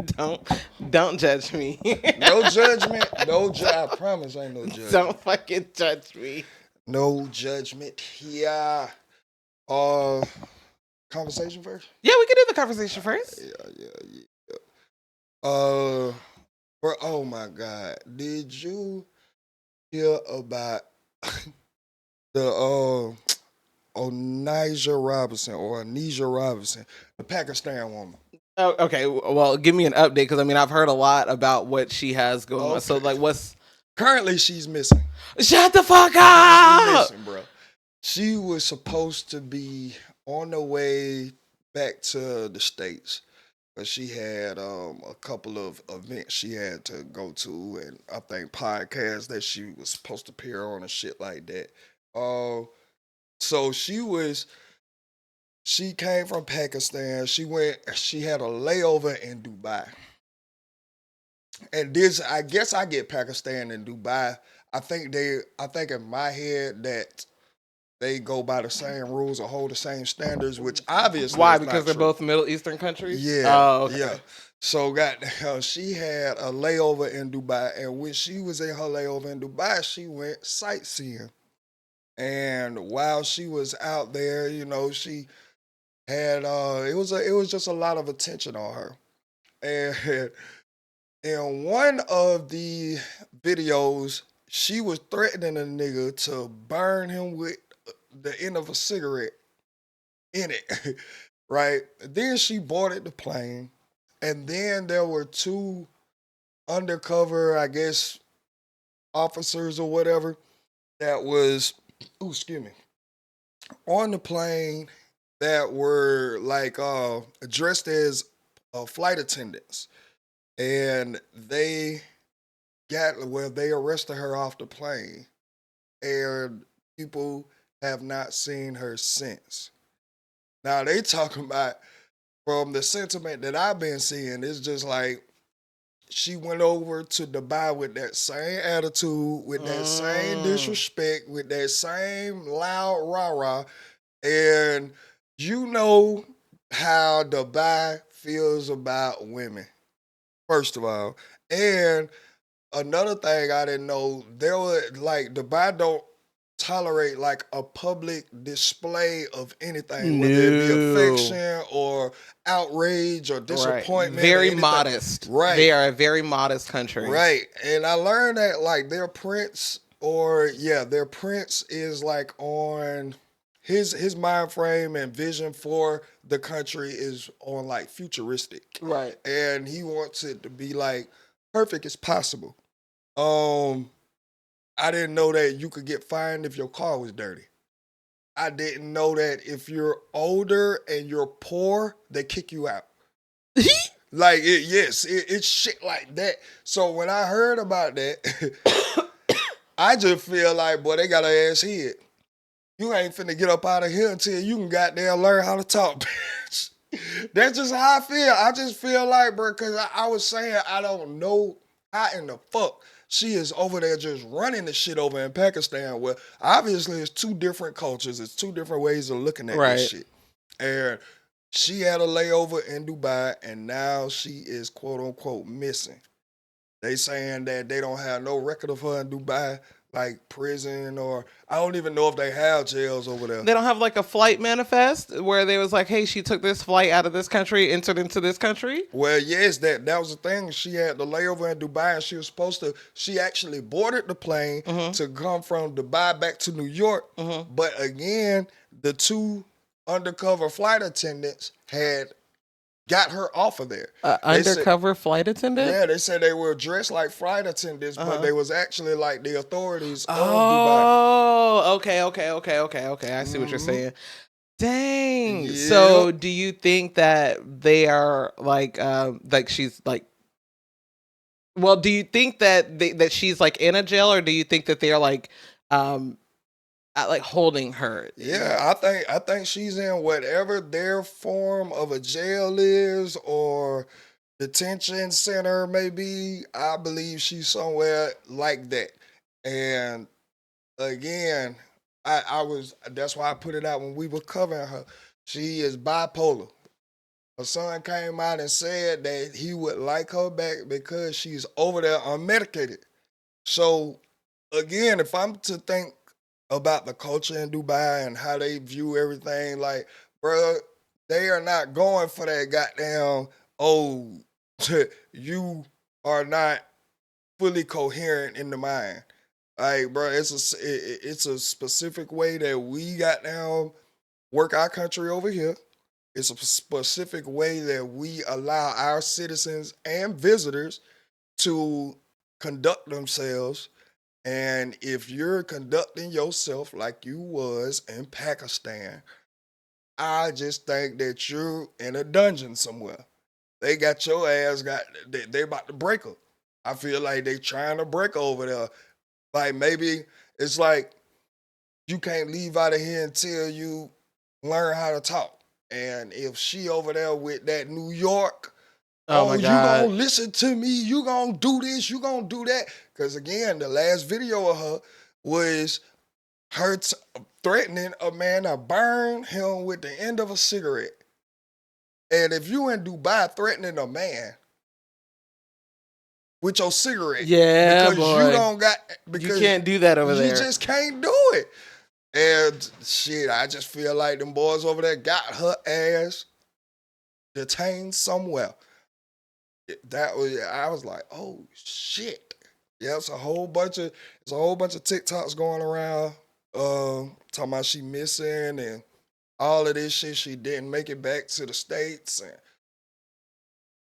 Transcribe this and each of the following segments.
don't don't judge me. No judgment. I promise ain't no Don't judgment. fucking judge me. No judgment. Yeah. Uh, conversation first. Yeah, we can do the conversation first. Yeah. Uh, oh my God, did you hear about the Onija Robinson, the Pakistan woman? Oh, okay. Well, give me an update because I mean I've heard a lot about what she has going on. So Okay. like, what's Currently, she's missing. shut the fuck She's up? missing, bro. She was supposed to be on the way back to the States, but she had a couple of events she had to go to, and I think podcasts that she was supposed to appear on and shit like that. Uh, so she came from Pakistan. She had a layover in Dubai. And this, I guess I get Pakistan and Dubai. I think in my head that they go by the same rules or hold the same standards, which obviously Why? is Because not they're true. both Middle Eastern countries. Yeah, Oh, yeah. okay. So she had a layover in Dubai, and when she was in her layover in Dubai, she went sightseeing. And while she was out there, she had it was just a lot of attention on her. And in one of the videos, she was threatening a nigga to burn him with the end of a cigarette in it. Right? Then she boarded the plane. And then there were two undercover, I guess, officers or whatever that was, ooh, excuse me, on the plane that were like dressed as flight attendants. And they arrested her off the plane. And people have not seen her since. Now they talking about, from the sentiment that I've been seeing, it's just like she went over to Dubai with that same attitude, with that same Mm. disrespect, with that same loud rah rah. And you know how Dubai feels about women, first of all. And another thing I didn't know, there were like Dubai don't tolerate like a public display of anything, whether it be No. affection or outrage or Right. disappointment or Very anything. modest. Right. They are a very modest country. Right. And I learned that like their prince is like on his mind frame and vision for the country is on like futuristic. Right. And he wants it to be like perfect as possible. Um I didn't know that you could get fined if your car was dirty. I didn't know that if you're older and you're poor, they kick you out. Like it's shit like that. So when I heard about that, I just feel like, boy, they got an ass hit. You ain't finna get up out of here until you can goddamn learn how to talk, bitch. That's just how I feel. I just feel like, bro, because I was saying I don't know how in the fuck she is over there just running the shit over in Pakistan. Well, obviously it's two different cultures. It's two different ways of looking at this Right. shit. And she had a layover in Dubai, and now she is quote unquote missing. They saying that they don't have no record of her in Dubai, like prison, or I don't even know if they have jails over there. They don't have like a flight manifest where they was like, hey, she took this flight out of this country, entered into this country. Well, yes, that was the thing. She had the layover in Dubai, and she was supposed to. She actually boarded the plane to come from Dubai back to New York. But again, the two undercover flight attendants had got her off of there. They said, Undercover flight attendant? yeah, they said they were dressed like flight attendants, but they was actually like the authorities of Dubai. Oh, okay. I see what you're saying. Dang. Yep. So, do you think that they are like she's like? Well, do you think that that she's like in a jail, or do you think that they are um, like holding her? Yeah, I think she's in whatever their form of a jail is or detention center maybe. I believe she's somewhere like that. And again, I was that's why I put it out when we were covering her. She is bipolar. her son came out and said that he would like her back because she's over there unmedicated. So again, if I'm to think about the culture in Dubai and how they view everything, like, bro, they are not going for that goddamn, oh, you are not fully coherent in the mind. Like, bro, it's a specific way that we got down work our country over here. It's a specific way that we allow our citizens and visitors to conduct themselves. And if you're conducting yourself like you was in Pakistan, I just think that you're in a dungeon somewhere. They got your ass they about to break her. I feel like they trying to break her over there. Like maybe it's like you can't leave out of here until you learn how to talk. And if she over there with that New York, Oh oh, my you gonna god. listen to me, you gonna do this, you gonna do that. Because again, the last video of her was her threatening a man to burn him with the end of a cigarette. And if you in Dubai threatening a man with your cigarette Yeah, because you boy. don't got You because can't do that over you there. just can't do it. And shit, I just feel like them boys over there got her ass detained somewhere. That was I was like, oh shit. Yeah, it's a whole bunch of TikToks going around, talking about she missing and all of this shit. She didn't make it back to the States and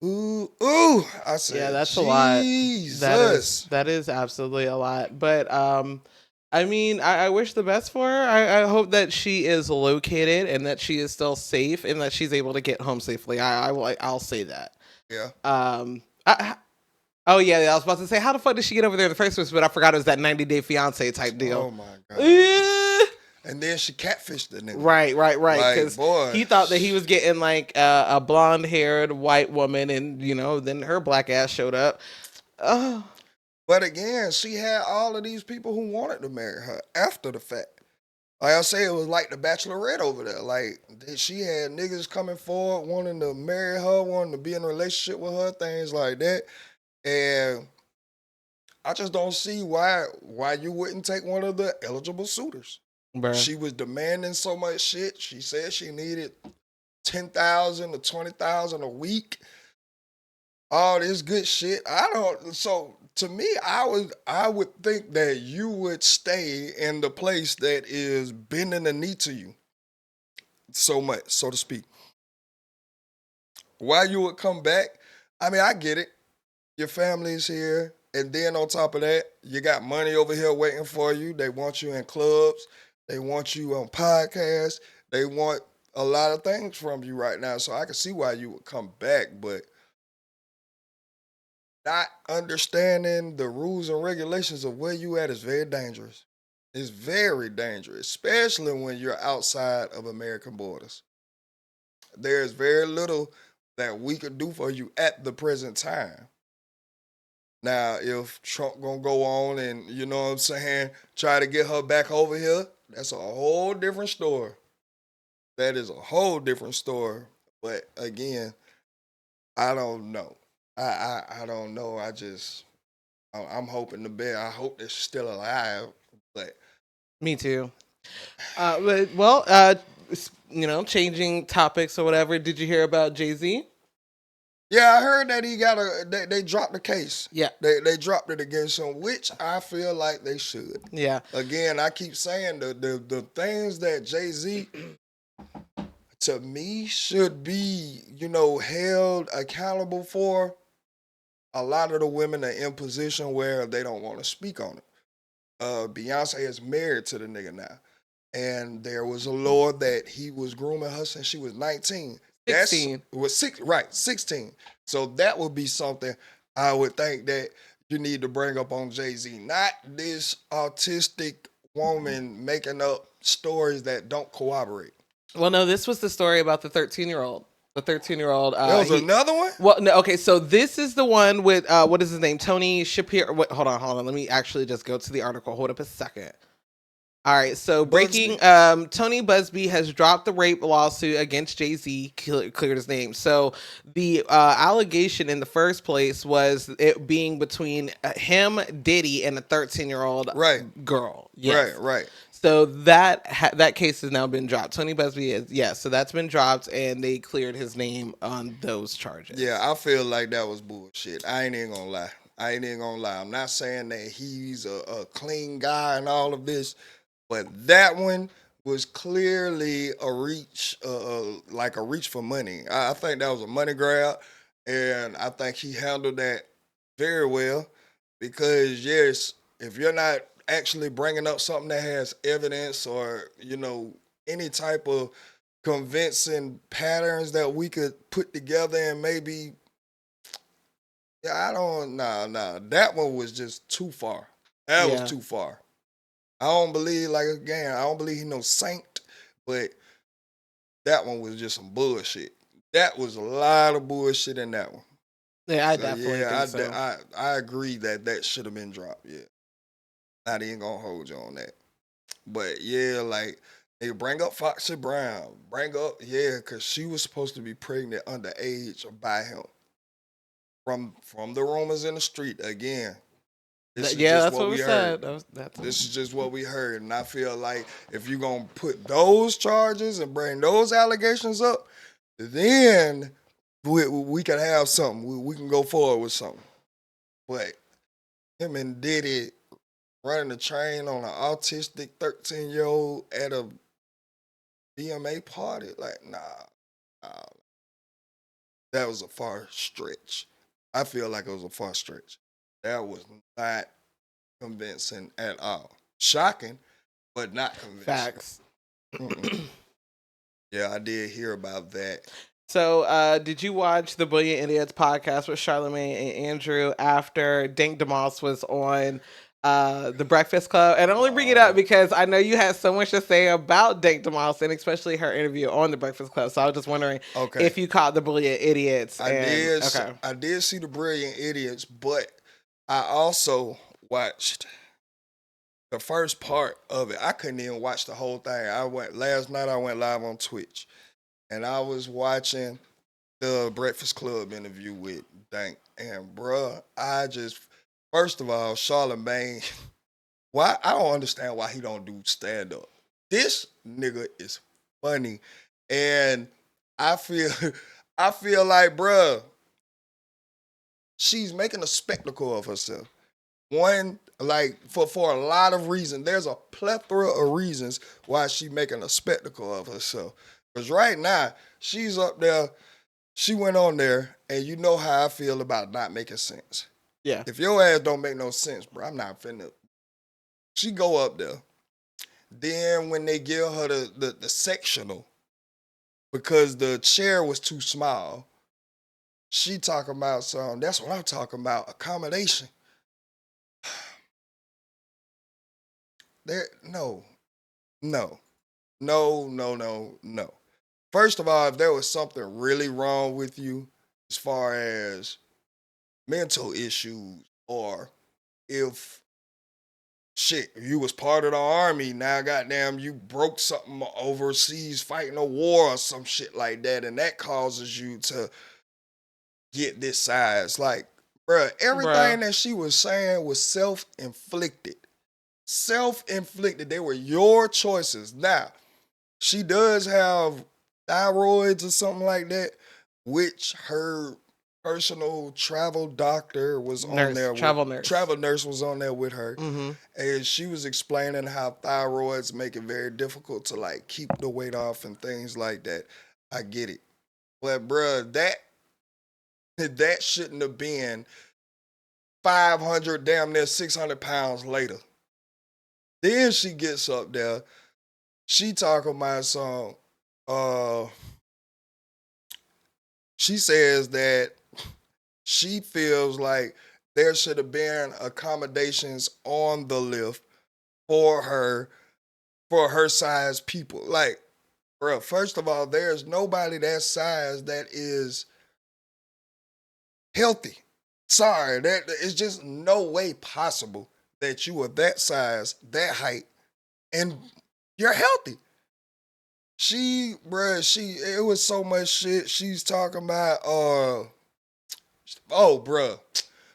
ooh. I Yeah, said, that's a lot. Jesus. That is absolutely a lot. But I mean, I wish the best for her. I hope that she is located and that she is still safe and that she's able to get home safely. I'll say that. Yeah. Oh yeah, I was about to say how the fuck did she get over there in the first place, but I forgot it was that 90-day fiance type deal. Oh my God. Eh. And then she catfished the nigga. Right. Like, Because boy. he thought that he was getting like a blonde haired white woman, and then her black ass showed up. Oh, But again, she had all of these people who wanted to marry her after the fact. Like I say, it was like the Bachelorette over there. Like she had niggas coming forward wanting to marry her, wanting to be in a relationship with her, things like that. And I just don't see why you wouldn't take one of the eligible suitors. bruh. She was demanding so much shit. She said she needed 10,000 to 20,000 a week. All this good shit. I don't. So to me, I would think that you would stay in the place that is bending the knee to you so much, so to speak. Why you would come back? I mean, I get it. Your family's here, and then on top of that, you got money over here waiting for you. They want you in clubs. They want you on podcasts. They want a lot of things from you right now. So I can see why you would come back, but not understanding the rules and regulations of where you at is very dangerous. It's very dangerous, especially when you're outside of American borders. There's very little that we could do for you at the present time. Now, if Trump gonna go on and you know what I'm saying, try to get her back over here, that's a whole different story. That is a whole different story. But again, I don't know. I don't know. I'm hoping the best. I hope that she's still alive. But Me too. Changing topics or whatever. Did you hear about Jay-Z? yeah, I heard that he got they dropped the case. Yeah. They dropped it against him, which I feel like they should. Yeah. Again, I keep saying the things that Jay-Z to me should be, held accountable for. A lot of the women are in position where they don't want to speak on it. Beyonce is married to the nigga now. And there was a law that he was grooming her since she was 19. 16. Was 16. So that would be something I would think that you need to bring up on Jay-Z. Not this autistic woman making up stories that don't corroborate. Well, no, this was the story about the 13-year-old. The 13-year-old. There was another one? Well, no, okay, so this is the one with, what is his name? Tony Shapiro. Wait, hold on. Let me actually just go to the article. Hold up a second. All right, so breaking, Busby. Tony Busby has dropped the rape lawsuit against Jay-Z, cleared his name. So the allegation in the first place was it being between him, Diddy, and a 13-year-old Right, girl. right, Yes. right. So that case has now been dropped. Tony Busby is, yes, so that's been dropped, and they cleared his name on those charges. Yeah, I feel like that was bullshit. I ain't even gonna lie. I ain't even gonna lie. I'm not saying that he's a clean guy and all of this, but that one was clearly a reach, like a reach for money. I think that was a money grab, and I think he handled that very well because yes, if you're not actually bringing up something that has evidence or any type of convincing patterns that we could put together and maybe yeah, I don't nah. That one was just too far. That was Yeah. too far. I don't believe like again, I don't believe he no saint, but that one was just some bullshit. That was a lot of bullshit in that one. Yeah, I So definitely yeah, think so. I agree that that should have been dropped. Yeah, not even gonna hold you on that. But yeah, like they bring up Foxy Brown, bring up yeah, cause she was supposed to be pregnant underage by him. From the rumors in the street again. This is Yeah, just that's what what we was heard. said. That's This is just what we heard, and I feel like if you're gonna put those charges and bring those allegations up, then we can have something. We can go forward with something. But him and Diddy running the train on an autistic 13-year-old at a BMA party, like nah, that was a far stretch. I feel like it was a far stretch. That was not convincing at all. Shocking, but not convincing. facts. Mm-mm. Yeah, I did hear about that. So, did you watch the Brilliant Idiots podcast with Charlamagne and Andrew after Dink DeMoss was on the Breakfast Club? And I only bring it up No. because I know you had so much to say about Dink DeMoss and especially her interview on the Breakfast Club. So I was just wondering Okay. if you caught the Brilliant Idiots. I And did okay, I did see the Brilliant Idiots, but I also watched the first part of it. I couldn't even watch the whole thing. I went last night I went live on Twitch and I was watching the Breakfast Club interview with Dank. And bruh, I just first of all, Charlamagne, why I don't understand why he don't do stand up. This nigga is funny. And I feel I feel like, bruh, she's making a spectacle of herself. One, like for a lot of reasons, there's a plethora of reasons why she's making a spectacle of herself. Because right now, she's up there, she went on there, and you know how I feel about not making sense. yeah, If your ass don't make no sense, bro, I'm not finna. She go up there. Then when they give her the sectional, because the chair was too small, she talking about some, that's what I'm talking about, accommodation. There, no, no, no. First of all, if there was something really wrong with you as far as mental issues, or if shit, you was part of the army, now goddamn you broke something overseas fighting a war or some shit like that, and that causes you to get this size. Like, bruh, bruh, everything that she was saying was self-inflicted. Self-inflicted. They were your choices. Now, she does have thyroids or something like that, which her personal travel doctor was on nurse, there with travel nurse. travel nurse was on there with her. Mm-hmm. And she was explaining how thyroids make it very difficult to like keep the weight off and things like that. I get it. But bruh, that shouldn't have been 500, damn near 600 pounds later. Then she gets up there. She talking about some. Uh, she says that she feels like there should have been accommodations on the lift for her size people. Like, bro, first of all, there's nobody that size that is healthy. Sorry, that it's just no way possible that you are that size, that height, and you're healthy. It was so much shit she's talking about. Bruh.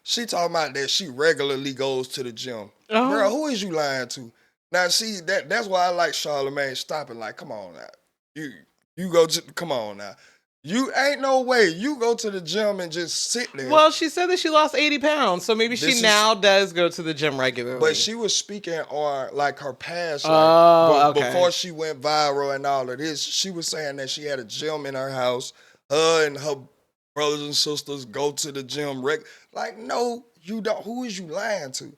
She talking about that she regularly goes to the gym. Bruh, Oh. who is you lying to? Now, see, that's why I like Charlamagne stopping. Like, come on now. You go to, come on now. You ain't no way. You go to the gym and just sit there. Well, she said that she lost 80 pounds, so maybe This she is- now does go to the gym regularly. But she was speaking on like her past, like okay. before she went viral and all of this. She was saying that she had a gym in her house. Her and her brothers and sisters go to the gym. Like, no, you don't. Who is you lying to?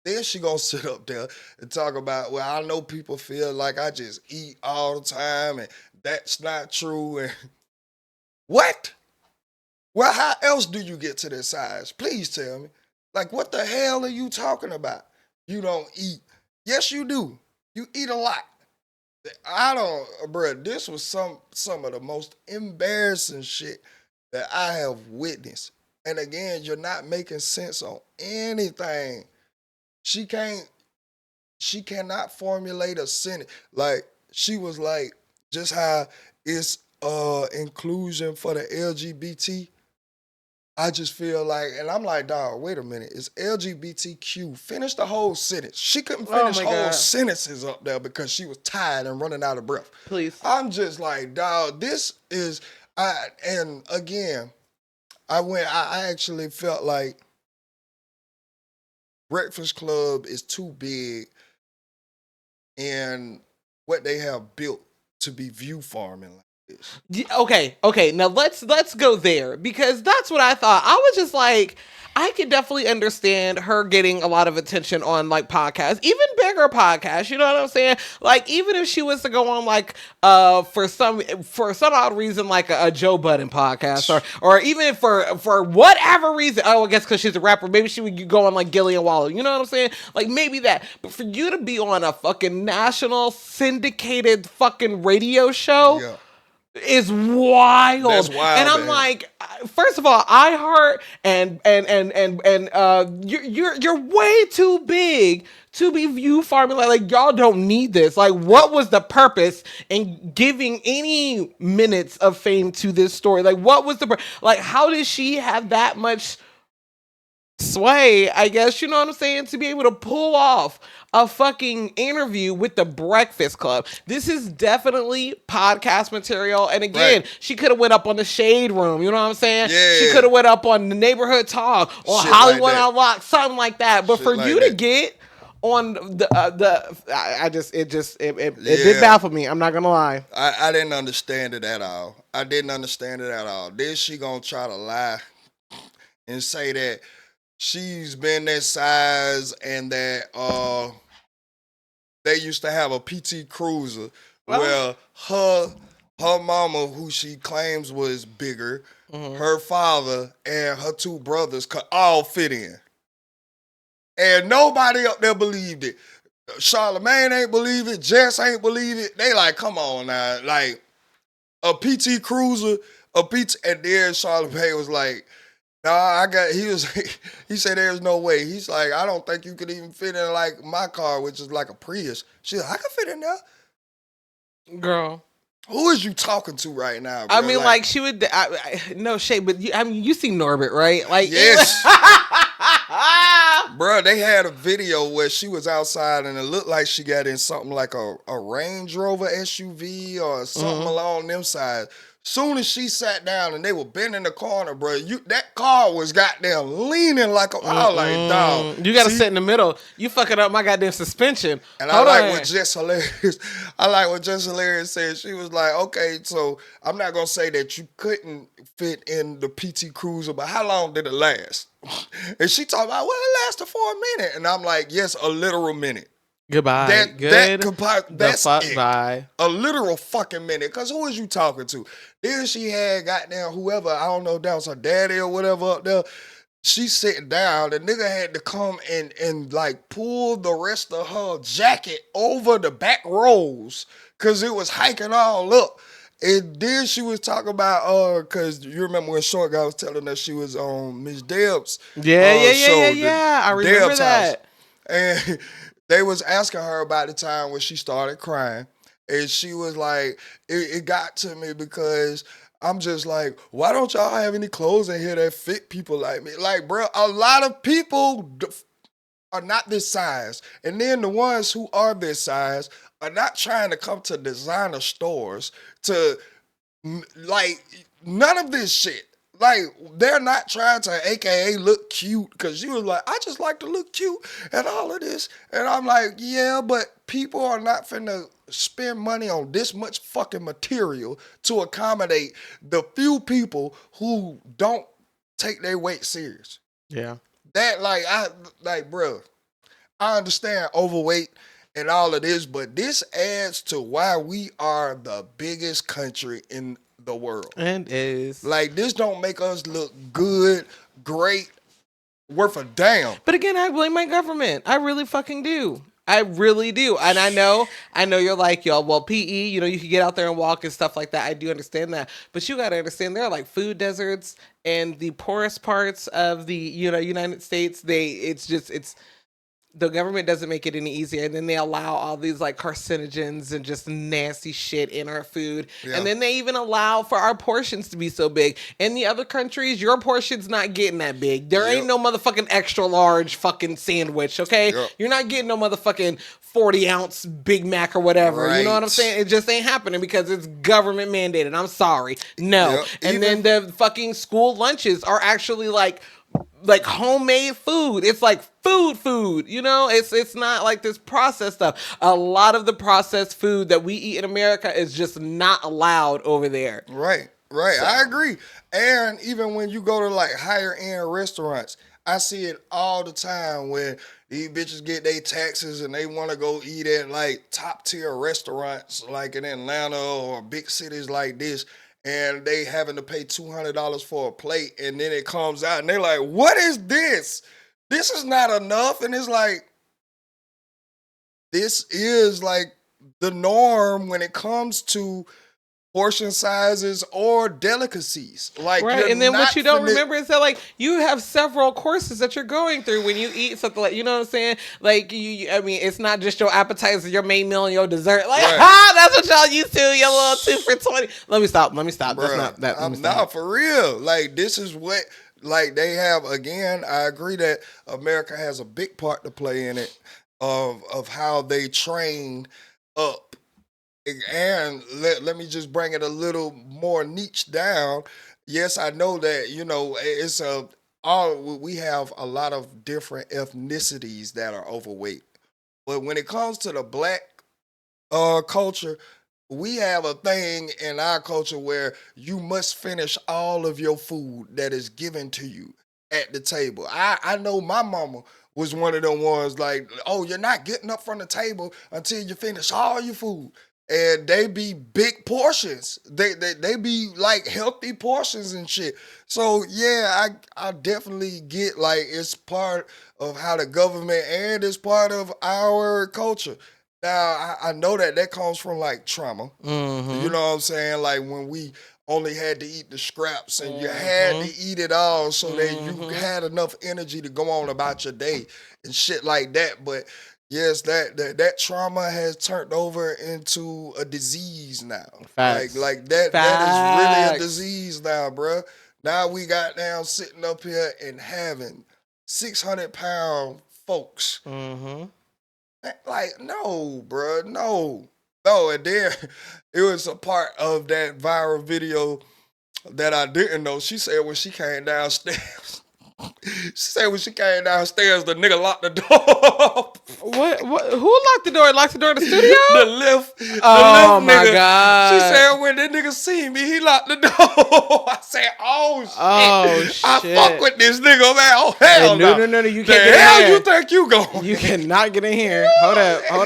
Then she gonna sit up there and talk about, well, I know people feel like I just eat all the time, and that's not true. And what? Well, how else do you get to this size? Please tell me. Like, what the hell are you talking about? You don't eat. Yes, you do. You eat a lot. I don't, bruh, this was some of the most embarrassing shit that I have witnessed. And again, you're not making sense on anything. She cannot formulate a sentence. Like, she was like, just how it's inclusion for the LGBT. I just feel like, and I'm like, dog, wait a minute. It's LGBTQ. Finish the whole sentence. She couldn't finish whole sentences up there because she was tired and running out of breath. Please. I'm just like, dog, this is, and again, I actually felt like Breakfast Club is too big in what they have built to be view farming like this. Okay. Now let's go there because that's what I thought. I was just like, I could definitely understand her getting a lot of attention on like podcasts, even bigger podcasts. You know what I'm saying? Like even if she was to go on like for some odd reason like a Joe Budden podcast or even for whatever reason. Oh, I guess because she's a rapper, maybe she would go on like Gillian Wallow. You know what I'm saying? Like maybe that. But for you to be on a fucking national syndicated fucking radio show. Yeah. Is wild. That's wild. And I'm man. like, first of all, iHeart and you're way too big to be view farming. Like y'all don't need this. Like, what was the purpose in giving any minutes of fame to this story? Like, what was the like? How did she have that much sway, I guess, you know what I'm saying, to be able to pull off a fucking interview with the Breakfast Club? This is definitely podcast material. And again, she could have went up on the Shade Room, you know what I'm saying? Yeah. She could have went up on the Neighborhood Talk or Shit Hollywood like that. Unlocked, something like that. But Shit for like you that. to get on it did baffle me. I'm not gonna lie. I didn't understand it at all. Then she gonna try to lie and say that she's been that size and that they used to have a PT Cruiser where her mama, who she claims was bigger, her father and her two brothers could all fit in. And nobody up there believed it. Charlamagne ain't believe it. Jess ain't believe it. They like, come on now. Like, a PT Cruiser, and then Charlamagne was like, nah, he said there's no way. He's like, I don't think you could even fit in like my car, which is like a Prius. She's like, I can fit in there. Girl. Who is you talking to right now, bro? I mean, like she would, no shade, but you see Norbert, right? Like, yes. Bro, they had a video where she was outside and it looked like she got in something like a Range Rover SUV or something along them sides. Soon as she sat down and they were bending the corner, bro, that car was goddamn leaning like a. I was like, dog. You gotta sit in the middle. You fucking up my goddamn suspension. And I like what Jess Hilarious. I like what Jess Hilarious said. She was like, okay, so I'm not gonna say that you couldn't fit in the PT Cruiser, but how long did it last? And she talked about, well, it lasted for a minute. And I'm like, yes, a literal minute. Goodbye. That's it. Bye. A literal fucking minute. Because who is you talking to? Then she had goddamn whoever, I don't know, that was her daddy or whatever up there. She sitting down. The nigga had to come and like pull the rest of her jacket over the back rows because it was hiking all up. And then she was talking about, because you remember when Short Guy was telling us she was on Miss Deb's Yeah. show, I remember Deb's that. House. And they was asking her about the time when she started crying, and she was like, it got to me because I'm just like, why don't y'all have any clothes in here that fit people like me? Like, bro, a lot of people are not this size, and then the ones who are this size are not trying to come to designer stores to like none of this shit. Like they're not trying to AKA look cute because you was like, I just like to look cute and all of this. And I'm like, yeah, but people are not finna spend money on this much fucking material to accommodate the few people who don't take their weight serious. Yeah. That bro, I understand overweight and all of this, but this adds to why we are the biggest country in the world. And is. Like this don't make us look good, great, worth a damn. But again, I blame my government. I really fucking do. I really do. And I know you're like, yo, well, PE, you know, you can get out there and walk and stuff like that. I do understand that. But you got to understand there are like food deserts and the poorest parts of the, United States. It's the government doesn't make it any easier, and then they allow all these like carcinogens and just nasty shit in our food. Yeah. And then they even allow for our portions to be so big. In the other countries, your portion's not getting that big. There ain't no motherfucking extra large fucking sandwich, okay? You're not getting no motherfucking 40-ounce Big Mac or whatever. Right. You know what I'm saying? It just ain't happening because it's government mandated. I'm sorry. No. And then the fucking school lunches are actually like homemade food. It's like food, you know? It's not like this processed stuff. A lot of the processed food that we eat in America is just not allowed over there. Right. So. I agree. And even when you go to like higher end restaurants, I see it all the time when these bitches get their taxes and they want to go eat at like top tier restaurants like in Atlanta or big cities like this. And they having to pay $200 for a plate, and then it comes out, and they're like, "What is this? This is not enough." And it's like, this is like the norm when it comes to portion sizes or delicacies. Like, right. And then what you don't remember is that like you have several courses that you're going through when you eat something like, you know what I'm saying? Like I mean, it's not just your appetizer, your main meal, and your dessert. Like, that's what y'all used to, your little 2 for $20. Let me stop. Bruh, that's not that. I'm not for real. Like, this is what like they have. Again, I agree that America has a big part to play in it of how they train up. And let me just bring it a little more niche down. Yes, I know that, it's we have a lot of different ethnicities that are overweight. But when it comes to the black culture, we have a thing in our culture where you must finish all of your food that is given to you at the table. I know my mama was one of them ones like, oh, you're not getting up from the table until you finish all your food. And they be big portions. They be like healthy portions and shit. So yeah, I definitely get like it's part of how the government and it's part of our culture. Now I know that comes from like trauma. Mm-hmm. You know what I'm saying? Like when we only had to eat the scraps and you had to eat it all so that you had enough energy to go on about your day and shit like that. But yes, that trauma has turned over into a disease now. Facts. Like that is really a disease now, bro. Now we got down sitting up here and having 600-pound folks. Mm-hmm. Like, no, bro, no. And then it was a part of that viral video that I didn't know. She said when she came downstairs, the nigga locked the door. What? Who locked the door? Locked the door in the studio? The lift. Oh, my nigga. God. She said when that nigga seen me, he locked the door. I said, oh, shit. I fuck with this nigga, man. Oh, hell no. No. You can't get in hell here. You think you going? You cannot get in here. Hold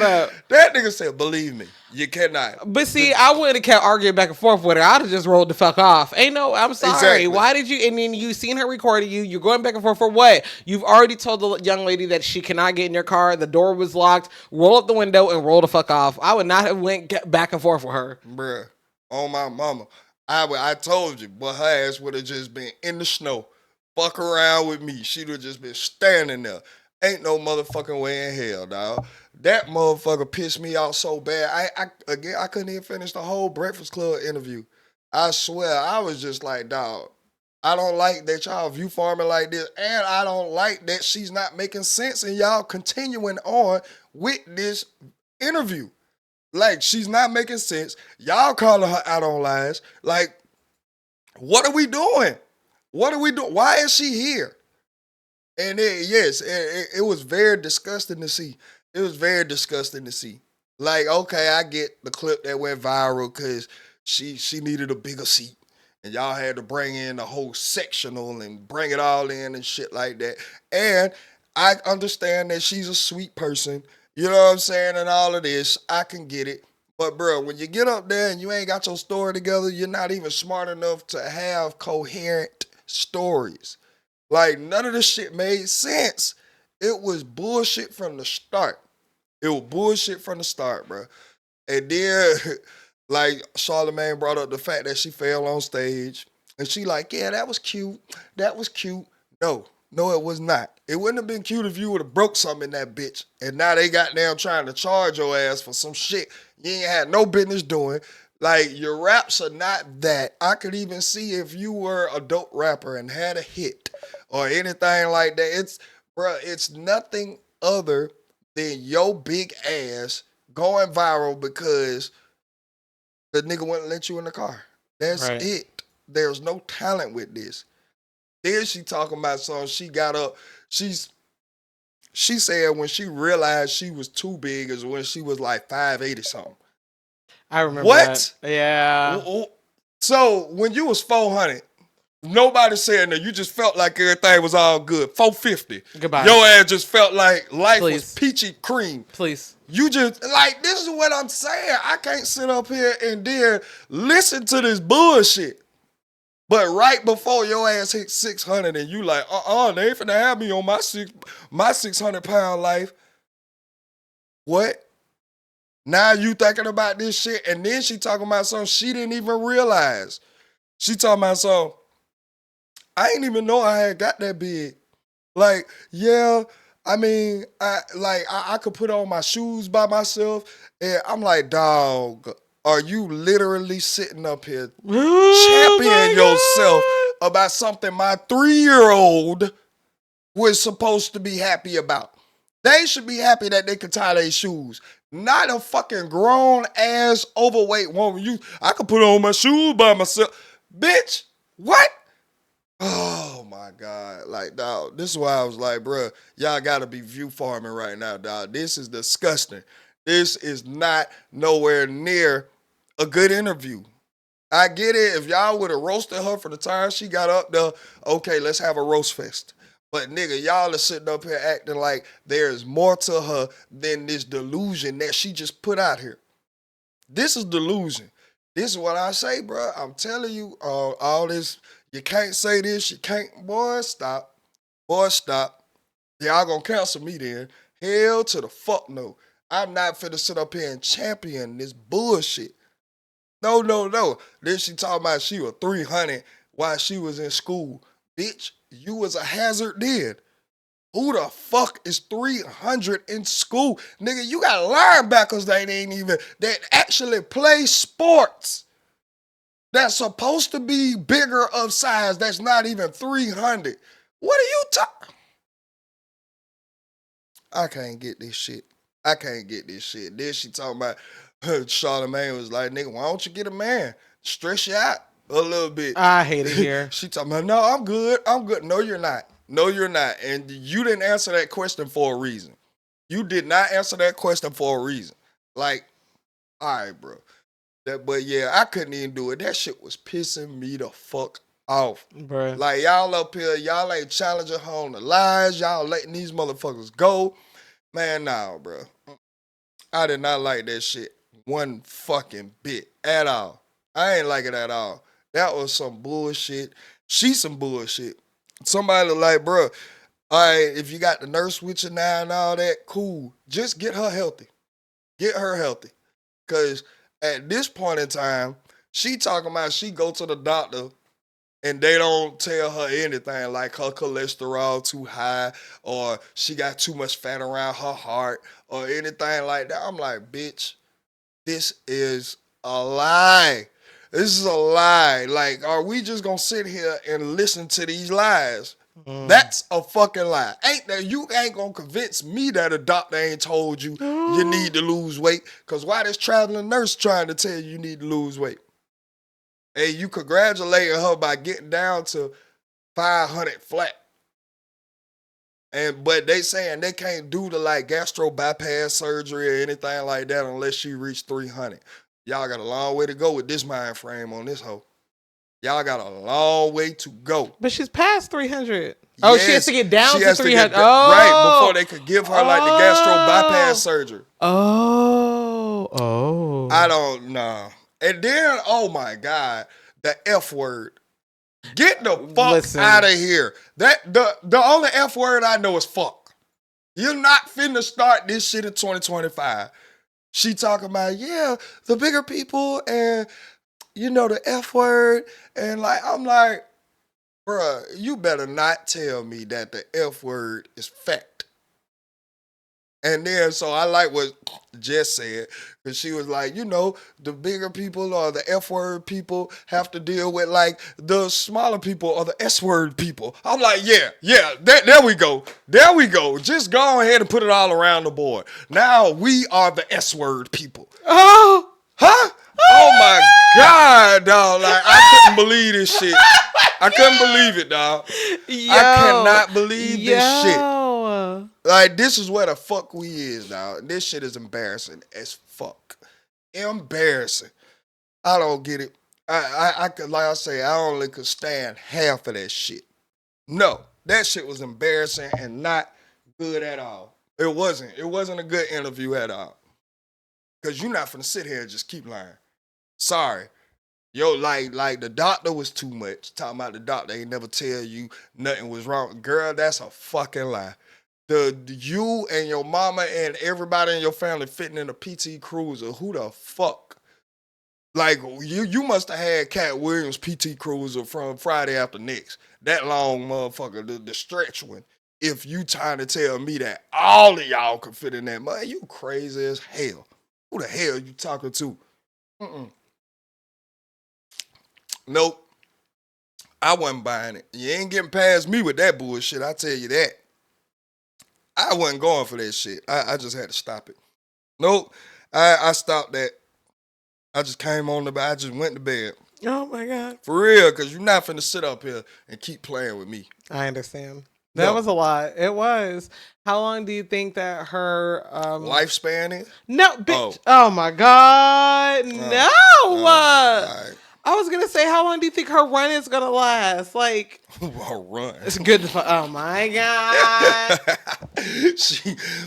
up. That nigga said, believe me. You cannot. But see, I wouldn't have kept arguing back and forth with her. I'd have just rolled the fuck off. I'm sorry. Exactly. Why did you? And then you seen her recording you. You're going back and forth for what? You've already told the young lady that she cannot get in your car. The door was locked. Roll up the window and roll the fuck off. I would not have went back and forth with her. Bruh, on my mama. I told you, but her ass would have just been in the snow. Fuck around with me. She'd have just been standing there. Ain't no motherfucking way in hell, dog. That motherfucker pissed me off so bad. I couldn't even finish the whole Breakfast Club interview. I swear, I was just like, dog. I don't like that y'all view farming like this, and I don't like that she's not making sense, and y'all continuing on with this interview. Like she's not making sense. Y'all calling her out on lies. Like, what are we doing? What are we doing? Why is she here? And yes, it was very disgusting to see. It was very disgusting to see. Like, okay, I get the clip that went viral because she needed a bigger seat. And y'all had to bring in the whole sectional and bring it all in and shit like that. And I understand that she's a sweet person. You know what I'm saying? And all of this. I can get it. But bro, when you get up there and you ain't got your story together, you're not even smart enough to have coherent stories. Like none of this shit made sense. It was bullshit from the start. It was bullshit from the start, bro. And then, like Charlamagne brought up the fact that she fell on stage, and she like, yeah, that was cute. That was cute. No, no, it was not. It wouldn't have been cute if you would have broke something in that bitch. And now they got down trying to charge your ass for some shit you ain't had no business doing. Like your raps are not that. I could even see if you were a dope rapper and had a hit or anything like that. It's nothing other than your big ass going viral because the nigga wouldn't let you in the car. That's Right. it. There's no talent with this. Then she talking about something. She got up. She said when she realized she was too big is when she was like 5'80" something. I remember that. What? Yeah. So when you was 400, nobody said that. You just felt like everything was all good. 450. Goodbye. Your ass just felt like life was Please. peachy cream. Please. You just like this is what I'm saying. I can't sit up here and then listen to this bullshit. But right before your ass hit 600 and you like, they ain't finna have me on my 600-pound life. What? Now you thinking about this shit, and then she talking about something she didn't even realize. She talking about something, I ain't even know I had got that big. Like, yeah, I mean, I could put on my shoes by myself, and I'm like, dog, are you literally sitting up here championing yourself about something my 3-year-old was supposed to be happy about? They should be happy that they could tie their shoes. Not a fucking grown ass overweight woman. I could put on my shoes by myself. Bitch, what? Oh my God. Like, dog, this is why I was like, bro, y'all gotta be view farming right now, dog. This is disgusting. This is not nowhere near a good interview. I get it. If y'all would have roasted her for the time she got up there, okay, let's have a roast fest. But nigga, y'all are sitting up here acting like there's more to her than this delusion that she just put out here. This is delusion. This is what I say, bro. I'm telling you, all this, you can't say this, you can't, boy, stop. Boy, stop. Y'all gonna cancel me then. Hell to the fuck no. I'm not finna sit up here and champion this bullshit. No, no, no. Then she talking about she was 300 while she was in school. Bitch, you was a hazard then. Who the fuck is 300 in school? Nigga, you got linebackers that actually play sports. That's supposed to be bigger of size. That's not even 300. What are you talking? I can't get this shit. I can't get this shit. Then she talking about Charlamagne was like, nigga, why don't you get a man? Stress you out a little bit. I hate it here. She talking about, no, I'm good. I'm good. No, you're not. No, you're not. And you didn't answer that question for a reason. You did not answer that question for a reason. Like, all right, bro. But yeah, I couldn't even do it. That shit was pissing me the fuck off. Bruh. Like, y'all up here, y'all ain't challenging her on the lies. Y'all letting these motherfuckers go. Man, nah, bro. I did not like that shit one fucking bit at all. I ain't like it at all. That was some bullshit. She some bullshit. Somebody like, bro, all right, if you got the nurse with you now and all that, cool. Just get her healthy. Get her healthy. Because at this point in time, she talking about she go to the doctor And they don't tell her anything like her cholesterol too high or she got too much fat around her heart or anything like that. I'm like, bitch, this is a lie. This is a lie. Like, are we just gonna sit here and listen to these lies? That's a fucking lie. Ain't that you ain't gonna convince me that a doctor ain't told you you need to lose weight? Cause why this traveling nurse trying to tell you need to lose weight? And you congratulating her by getting down to 500 flat. But they saying they can't do the like gastro bypass surgery or anything like that unless she reach 300. Y'all got a long way to go with this mind frame on this hoe. Y'all got a long way to go. But she's past 300. Oh, she has to get down to 300. Right, before they could give her like the gastro bypass surgery. Oh. I don't know. And then, oh my God, the F word. Get the fuck out of here. The only F word I know is fuck. You're not finna start this shit in 2025. She talking about, yeah, the bigger people and, you know, the F word. And like, I'm like, bruh, you better not tell me that the F word is fact. And then, so I like what Jess said, because she was like, you know, the bigger people or the F word people have to deal with like the smaller people or the S word people. I'm like, yeah, there we go. There we go. Just go ahead and put it all around the board. Now we are the S word people. Oh. Huh? Oh my God, dog. Like, I couldn't believe this shit. I couldn't believe it, dog. Yo, I cannot believe this shit. Yo. Like, this is where the fuck we is, dog. This shit is embarrassing as fuck. Embarrassing. I don't get it. I could, like I say, I only could stand half of that shit. No, that shit was embarrassing and not good at all. It wasn't. It wasn't a good interview at all. Because you're not finna sit here and just keep lying. Sorry. Yo, like the doctor was too much. Talking about the doctor ain't never tell you nothing was wrong. Girl, that's a fucking lie. You and your mama and everybody in your family fitting in a PT Cruiser. Who the fuck? Like, you must have had Cat Williams PT Cruiser from Friday After Next. That long motherfucker, the stretch one. If you trying to tell me that all of y'all could fit in that, man, you crazy as hell. Who the hell you talking to? Nope. I wasn't buying it. You ain't getting past me with that bullshit, I tell you that. I wasn't going for that shit. I just had to stop it. Nope. I stopped that. I just came on the bed. I just went to bed. Oh my God. For real, because you're not finna sit up here and keep playing with me. I understand. That was a lot. It was. How long do you think that her lifespan is? No, bitch. Oh my God. No. Right. I was gonna say, how long do you think her run is gonna last? Like, her run. It's good. Oh my God.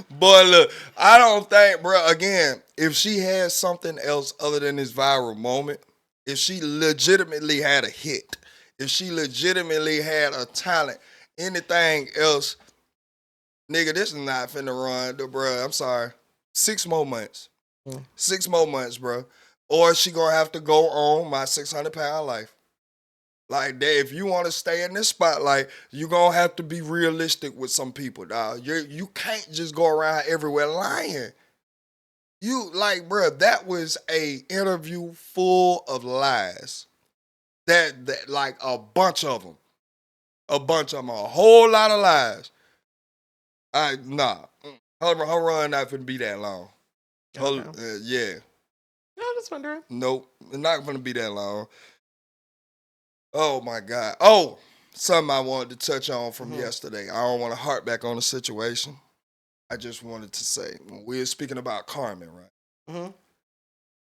Boy, look, I don't think, bro. Again, if she had something else other than this viral moment, if she legitimately had a hit, if she legitimately had a talent, anything else, nigga, this is not finna run, bro. I'm sorry. 6 more months. 6 more months, bro. Or she gonna have to go on my 600-pound life. Like that, if you want to stay in this spotlight, you gonna have to be realistic with some people, dog. You can't just go around everywhere lying. You like, bro, that was a interview full of lies. That like a bunch of them, a whole lot of lies. Nah, her run not finna be that long. Yeah. I'm just wondering. Nope, it's not gonna be that long. Oh my God. Oh, something I wanted to touch on from yesterday. I don't want to harp back on the situation. I just wanted to say, when we were speaking about Carmen, right?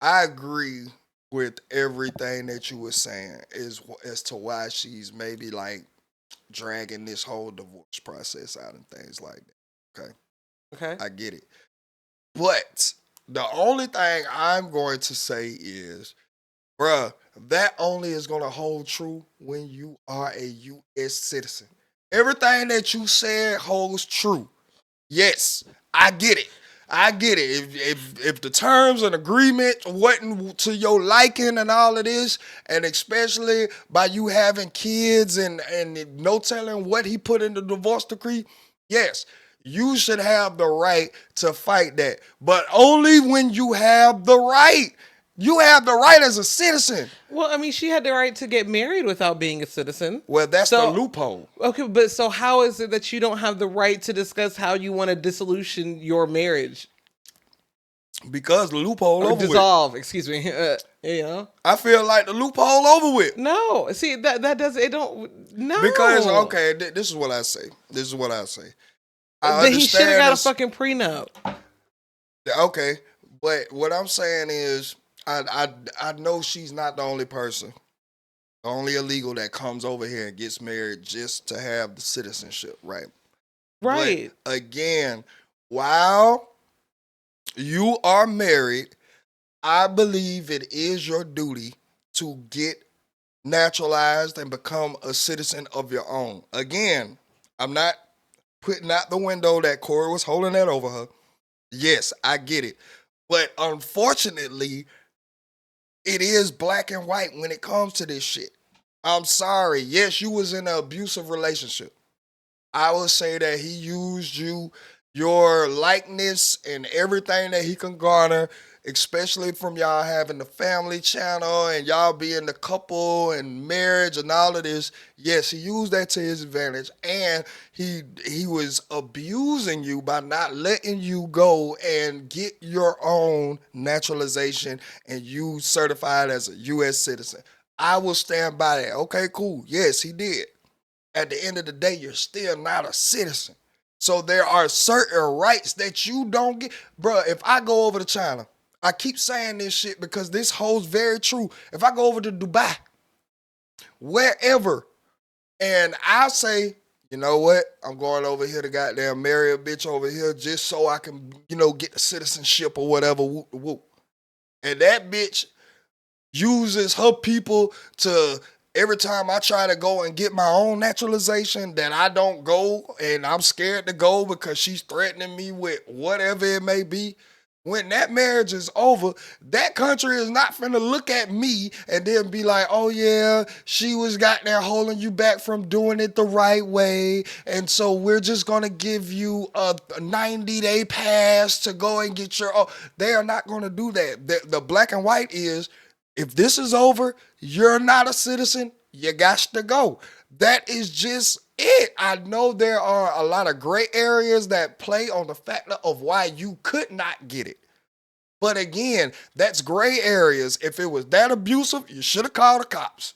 I agree with everything that you were saying as to why she's maybe like dragging this whole divorce process out and things like that. Okay. I get it. But the only thing I'm going to say is, bruh, that only is going to hold true when you are a U.S. citizen. Everything that you said holds true. Yes, I get it. I get it. If the terms and agreement wasn't to your liking and all of this, and especially by you having kids and no telling what he put in the divorce decree, yes, you should have the right to fight that. But only when you have the right. You have the right as a citizen. Well, I mean, she had the right to get married without being a citizen. Well, that's the So, loophole. okay, but so how is it that you don't have the right to discuss how you want to dissolution your marriage Because the loophole or over with. dissolve? Excuse me. You know, I feel like the loophole over with. no. See that does it. Don't no. Because okay, this is what I say. This is what I say. I Then he should have understand got a this. fucking prenup. Okay, but what I'm saying is, I know she's not the only person, the only illegal that comes over here and gets married just to have the citizenship, right? Right. But again, while you are married, I believe it is your duty to get naturalized and become a citizen of your own. Again, I'm not putting out the window that Corey was holding that over her. Yes, I get it. But unfortunately, it is black and white when it comes to this shit. I'm sorry. Yes, you was in an abusive relationship. I would say that he used you, your likeness, and everything that he can garner, especially from y'all having the family channel and y'all being the couple and marriage and all of this. Yes, he used that to his advantage, and he was abusing you by not letting you go and get your own naturalization and you certified as a U.S. citizen. I will stand by that. Okay, cool. Yes, he did. At the end of the day, you're still not a citizen. So there are certain rights that you don't get. Bruh, if I go over to China, I keep saying this shit because this holds very true. If I go over to Dubai, wherever, and I say, you know what, I'm going over here to goddamn marry a bitch over here just so I can, get the citizenship or whatever, whoop, whoop. And that bitch uses her people to every time I try to go and get my own naturalization that I don't go and I'm scared to go because she's threatening me with whatever it may be. When that marriage is over, that country is not finna look at me and then be like, oh yeah, she was got there holding you back from doing it the right way. And so we're just gonna give you a 90-day pass to go and get your own. They are not gonna do that. The black and white is, if this is over, you're not a citizen, you got to go. That is just it. I know there are a lot of gray areas that play on the factor of why you could not get it. But again, that's gray areas. If it was that abusive, you should have called the cops.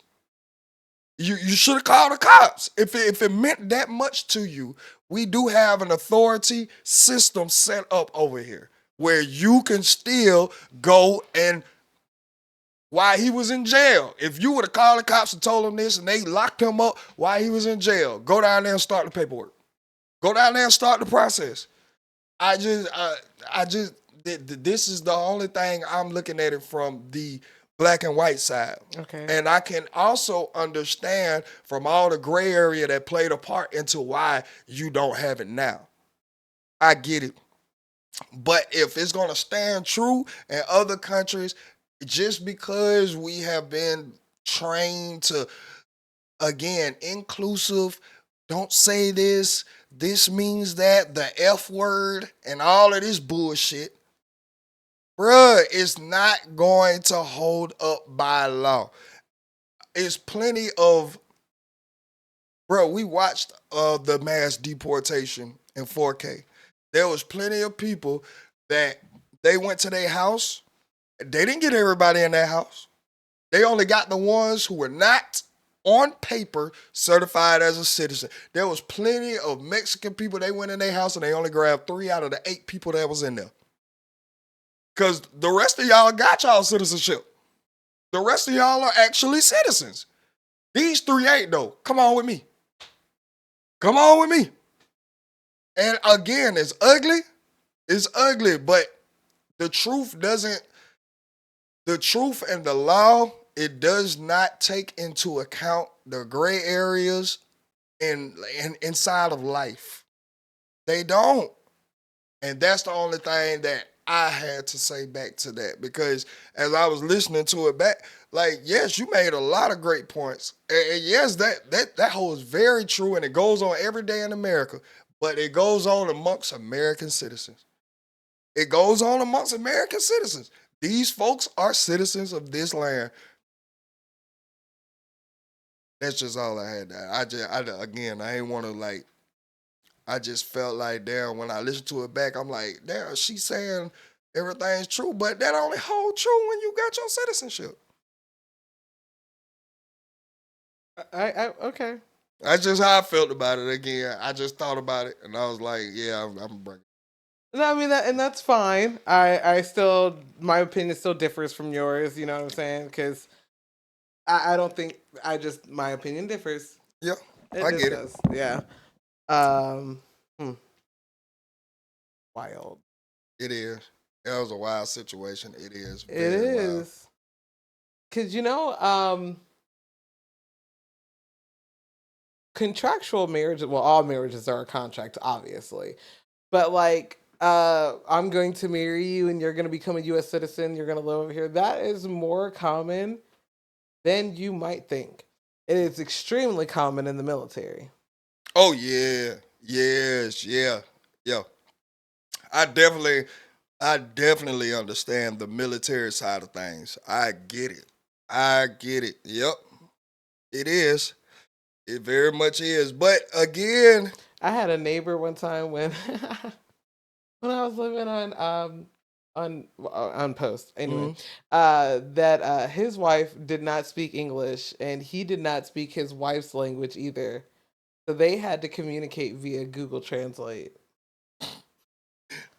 You should have called the cops. If it meant that much to you, we do have an authority system set up over here where you can still go and while he was in jail. If you would have called the cops and told them this and they locked him up while he was in jail, go down there and start the paperwork. Go down there and start the process. This is the only thing I'm looking at it from the black and white side. Okay. And I can also understand from all the gray area that played a part into why you don't have it now. I get it. But if it's going to stand true in other countries, just because we have been trained to, again, inclusive, don't say this means that, the F word, and all of this bullshit, bruh, it's not going to hold up by law. It's plenty of, bruh, we watched the mass deportation in 4K. There was plenty of people that they went to their house. They didn't get everybody in that house. They only got the ones who were not on paper certified as a citizen. There was plenty of Mexican people. They went in their house and they only grabbed 3 out of the 8 people that was in there. Because the rest of y'all got y'all citizenship. The rest of y'all are actually citizens. These 3 ain't though. Come on with me. Come on with me. And again, it's ugly. It's ugly, but the truth and the law, it does not take into account the gray areas in inside of life. They don't. And that's the only thing that I had to say back to that, because as I was listening to it back, like, yes, you made a lot of great points. And yes, that holds very true, and it goes on every day in America, but it goes on amongst American citizens. It goes on amongst American citizens. These folks are citizens of this land. That's just all I had. Again, I ain't want to like. I just felt like, damn, when I listened to it back, I'm like, damn, she's saying everything's true, but that only hold true when you got your citizenship. Okay. That's just how I felt about it. Again, I just thought about it, and I was like, yeah, I'm bringing. No, I mean that, and that's fine. I still, my opinion still differs from yours. You know what I'm saying? Because I don't think my opinion differs. Yeah, It I just get it. does. Yeah. Um. Wild. It is. That was a wild situation. It is It very wild. is. Cause contractual marriages. Well, all marriages are a contract, obviously. But like, I'm going to marry you, and you're going to become a U.S. citizen. You're going to live over here. That is more common than you might think. It is extremely common in the military. Oh yeah, yes, yeah, yeah. I definitely, I definitely understand the military side of things. I get it. I get it. Yep, it is. It very much is. But again, I had a neighbor one time when when I was living on post anyway, mhm. that his wife did not speak English and he did not speak his wife's language either, so they had to communicate via Google Translate.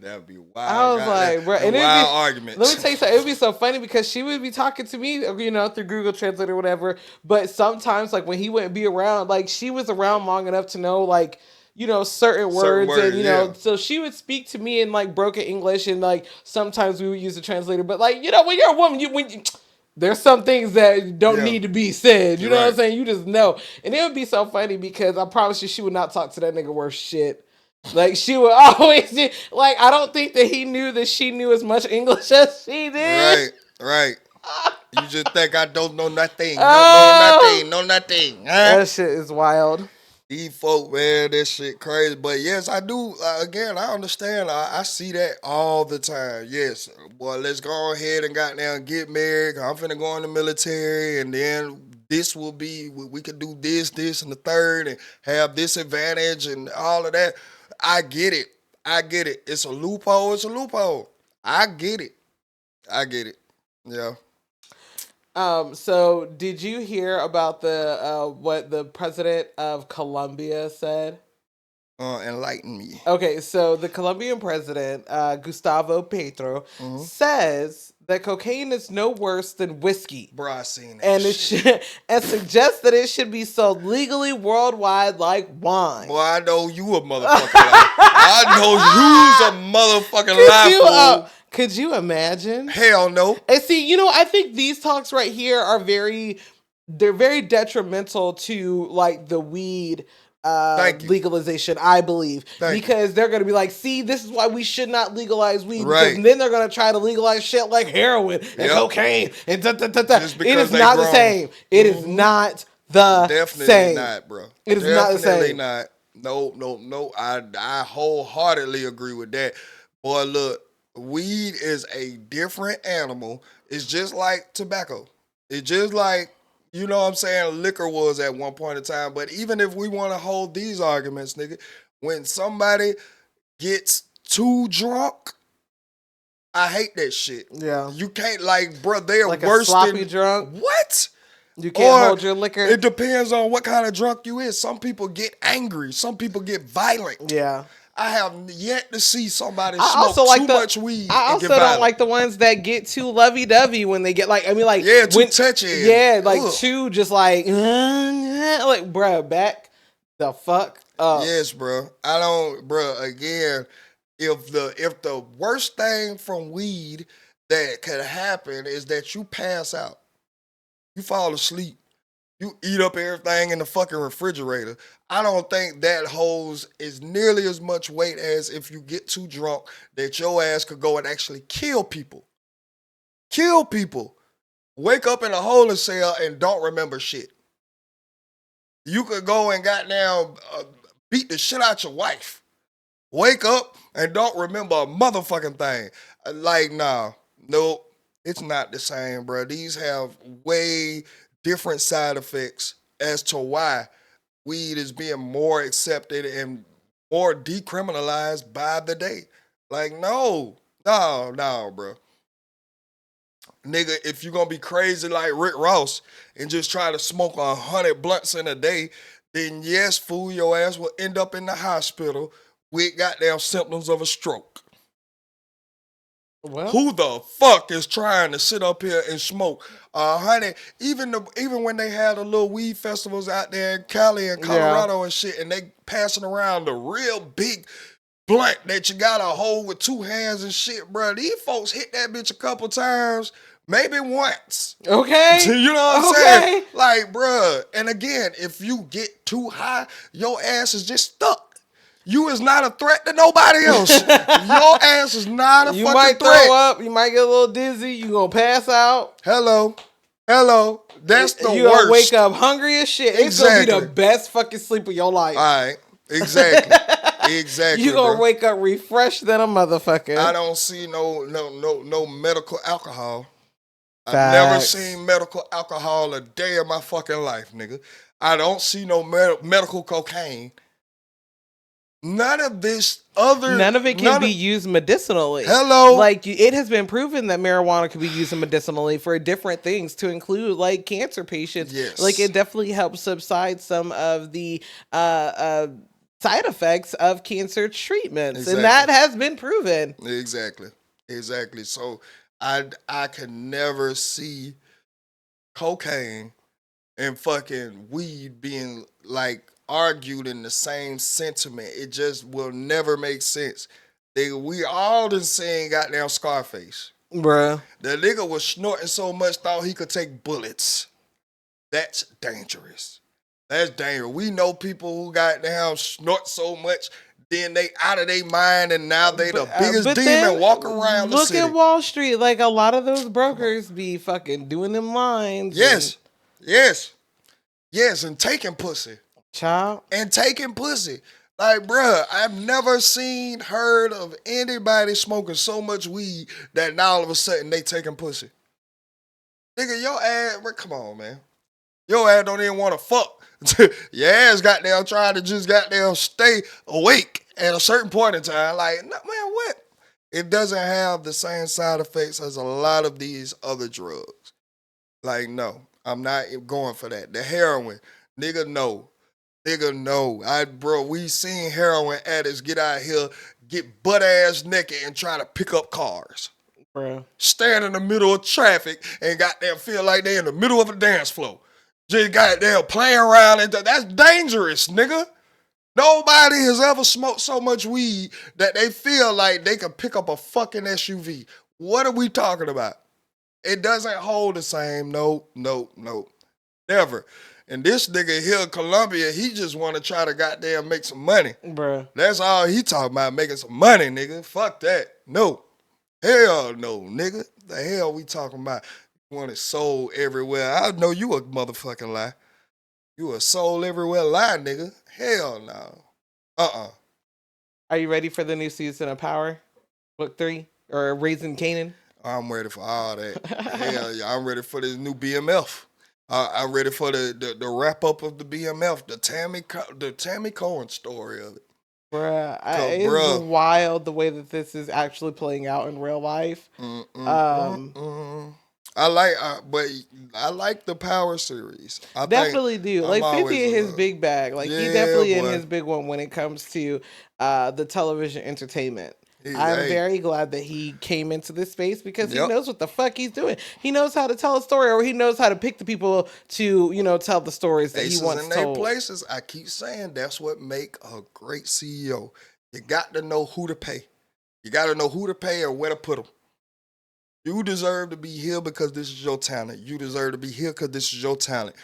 That would be I wild. was God, that, like, bro, that and it'd be. wild Let me arguments. tell you something. It'd be so funny because she would be talking to me, through Google Translate or whatever. But sometimes, like when he wouldn't be around, like she was around long enough to know, like certain Certain words, and words, yeah. so she would speak to me in like broken English, and like sometimes we would use a translator. But like when you're a woman, there's some things that don't Yeah. need to be said. You You're know what I'm right. saying? You just know, and it would be so funny because I promise you, she would not talk to that nigga worth shit. Like she would always like I don't think that he knew that she knew as much English as she did. Right. Right. You just think I don't know nothing. Don't know Oh, nothing. Know nothing. Huh? that shit is wild. These folk, man, this shit crazy. But yes, I do. Again, I understand. I see that all the time. Yes, boy, let's go ahead and goddamn get married. I'm finna go in the military, and then this will be. We could do this, this, and the third, and have this advantage and all of that. I get it. I get it. It's a loophole. It's a loophole. I get it. I get it. Yeah. So did you hear about the what the president of Colombia said? Enlighten me. Okay, so the Colombian president, Gustavo Petro, Mm-hmm. says that cocaine is no worse than whiskey. Bro, I seen that And shit. and suggests that it should be sold legally worldwide like wine. Boy, I know you a motherfucking lie. I know you's a motherfucking lie, fool. Could you imagine? Hell no. And see, I think these talks right here are they're very detrimental to like the weed Thank you. legalization, I believe, Thank you. because they're going to be like, see, this is why we should not legalize weed, because Right. then they're going to try to legalize shit like heroin and Yep. cocaine and da, da, da, da. Just It because is they not the grown. same. It is not the Definitely same. not, bro. It is not the Definitely same. not. No, no, no. I wholeheartedly agree with that. Boy, look, weed is a different animal. It's just like tobacco. It's just like, you know what I'm saying, liquor was at one point in time. But even if we want to hold these arguments, nigga, when somebody gets too drunk, I hate that shit. Yeah. You can't, like, bro, they're Like a worse sloppy than drunk. what? You can't Or hold your liquor. it depends on what kind of drunk you is. Some people get angry. Some people get violent. Yeah. I have yet to see somebody I smoke also like too much weed I and also get don't violent. like the ones that get too lovey dovey when they get like. I mean, like Yeah, too when, touchy. Yeah, like Ugh. too just like bruh, back the fuck up. Yes, bro. I don't, bro. Again, if the worst thing from weed that could happen is that you pass out, you fall asleep. You eat up everything in the fucking refrigerator. I don't think that holds as nearly as much weight as if you get too drunk that your ass could go and actually kill people. Kill people. Wake up in a holding cell and don't remember shit. You could go and goddamn beat the shit out your wife. Wake up and don't remember a motherfucking thing. Like, nah, nope, it's not the same, bro. These have way different side effects as to why weed is being more accepted and more decriminalized by the day. Like, no, bro. Nigga, if you gonna be crazy like Rick Ross and just try to smoke 100 blunts in a day, then yes, fool, your ass will end up in the hospital with goddamn symptoms of a stroke. Well, Who the fuck is trying to sit up here and smoke 100? Even when they had the little weed festivals out there in Cali and Colorado and shit, and they passing around the real big blunt that you gotta hold with two hands and shit, bro. These folks hit that bitch a couple times, maybe once. Okay. You know what I'm saying? Like, bro. And again, if you get too high, your ass is just stuck. You is not a threat to nobody else. Your ass is not a fucking threat. You might throw up. You might get a little dizzy. You gonna pass out. Hello. That's the worst. You gonna wake up hungry as shit. It's gonna be the best fucking sleep of your life. All right. Exactly. Exactly. You gonna wake up refreshed than a motherfucker. I don't see no medical alcohol. Facts. I've never seen medical alcohol a day of my fucking life, nigga. I don't see no medical cocaine. None of it can be used medicinally. Hello. Like, it has been proven that marijuana can be used medicinally for different things, to include like cancer patients. Yes. Like, it definitely helps subside some of the side effects of cancer treatments. Exactly. And that has been proven. Exactly. So I can never see cocaine and fucking weed being like argued in the same sentiment. It just will never make sense. We all done seen goddamn Scarface. Bruh. The nigga was snorting so much thought he could take bullets. That's dangerous. We know people who goddamn snort so much, then they out of their mind, and now they the biggest demon walking around the city. Look at Wall Street. Like, a lot of those brokers be fucking doing them lines. Yes, and taking pussy. Child. And taking pussy. Like, bruh, I've never heard of anybody smoking so much weed that now all of a sudden they taking pussy. Nigga, your ass, come on, man. Your ass don't even want to fuck. Your ass goddamn trying to just goddamn stay awake at a certain point in time. Like, man, what? It doesn't have the same side effects as a lot of these other drugs. Like, no, I'm not going for that. The heroin, nigga, no. We seen heroin addicts get out here, get butt ass naked and try to pick up cars. Bro. Stand in the middle of traffic and goddamn feel like they in the middle of a dance floor. Just goddamn playing around and that's dangerous, nigga. Nobody has ever smoked so much weed that they feel like they can pick up a fucking SUV. What are we talking about? It doesn't hold the same. Nope. Never. And this nigga here in Colombia, he just want to try to goddamn make some money. Bruh. That's all he talking about, making some money, nigga. Fuck that. No. Hell no, nigga. The hell we talking about? You want it sold everywhere. I know you a motherfucking lie. You a sold everywhere lie, nigga. Hell no. Are you ready for the new season of Power? Book 3? Or Raising Kanan? I'm ready for all that. Hell yeah, I'm ready for this new BMF. I'm ready for the wrap up of the BMF, the Tammy Cohen story of it. Bruh, it's wild the way that this is actually playing out in real life. I like the Power series. I definitely do. Like 50 in his big bag. Like he definitely in his big one when it comes to the television entertainment. I'm very glad that he came into this space because he knows what the fuck he's doing. He knows how to tell a story, or he knows how to pick the people to, tell the stories that he wants told. Places, I keep saying that's what make a great CEO. You got to know who to pay. You got to know who to pay or where to put them. You deserve to be here because this is your talent. You deserve to be here because this is your talent.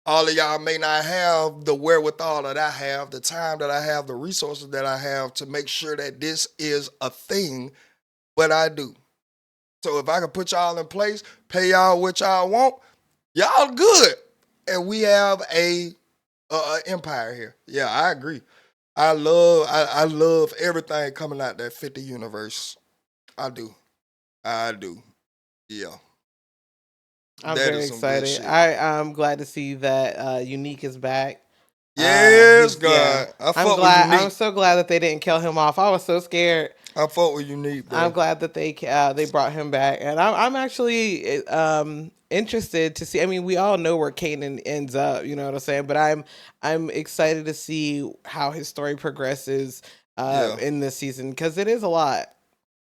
all of y'all may not have the wherewithal that I have, the time that I have, the resources that I have to make sure that this is a thing, but I do. So if I can put y'all in place, pay y'all what y'all want, y'all good. And we have a empire here. Yeah, I agree. I love everything coming out that 50 universe. I do. I do. Yeah. I'm That very is some good excited. shit. I'm glad to see that Unique is back. Yes, He's yeah. God. I I'm fuck with glad. I'm Unique. so glad that they didn't kill him off. I was so scared. I fuck with Unique, I'm bro. glad that they brought him back, and I'm actually interested to see. I mean, we all know where Kanan ends up, you know what I'm saying? But I'm excited to see how his story progresses Yeah. in this season because it is a lot.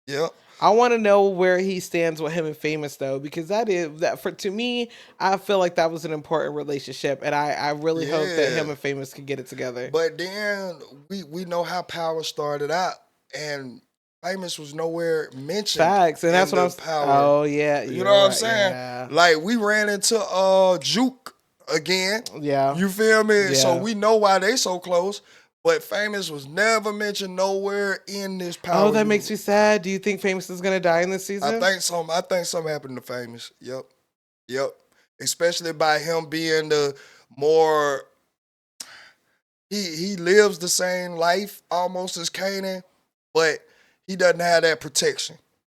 Yep. I want to know where he stands with him and Famous though, because that is that for to me, I feel like that was an important relationship, and I really hope that Yeah. him and Famous can get it together. But then we know how Power started out, and Famous was nowhere mentioned Facts, and that's in what the Power. Oh yeah, You know you're what I'm right. saying? Yeah, Like we ran into Juke again. yeah, You feel me? So yeah. we know why they so close. But Famous was never mentioned nowhere in this Oh, Power that makes unit. me sad. Do you think Famous is gonna die in this I season? think some. I think something happened to Famous. Yep. Yep. Especially by him being the more he lives the same life almost as Kanan, but he doesn't have that protection.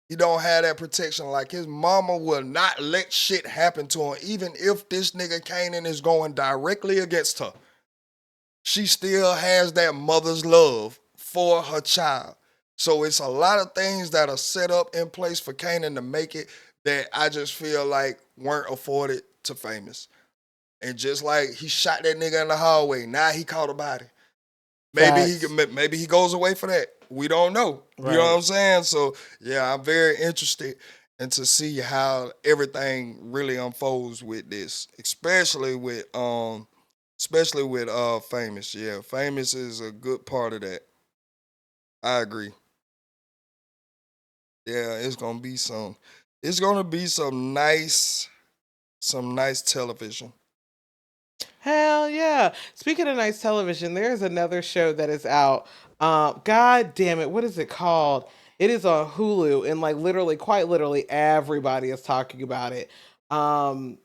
He don't have that protection. Like his mama will not let shit happen to him, even if this nigga Kanan is going directly against her. She still has that mother's love for her child. So it's a lot of things that are set up in place for Kanan to make it that I just feel like weren't afforded to Famous. And just like he shot that nigga in the hallway, now he caught a body. Facts. Maybe he goes away for that. We don't know. You know what Right. I'm saying? So yeah, I'm very interested and to see how everything really unfolds with this, especially with Famous. Yeah, Famous is a good part of that. I agree. Yeah, it's gonna be some nice television. Hell yeah. Speaking of nice television, there's another show that is out. God damn it, what is it called? It is on Hulu, and like literally, quite literally, everybody is talking about it. Um,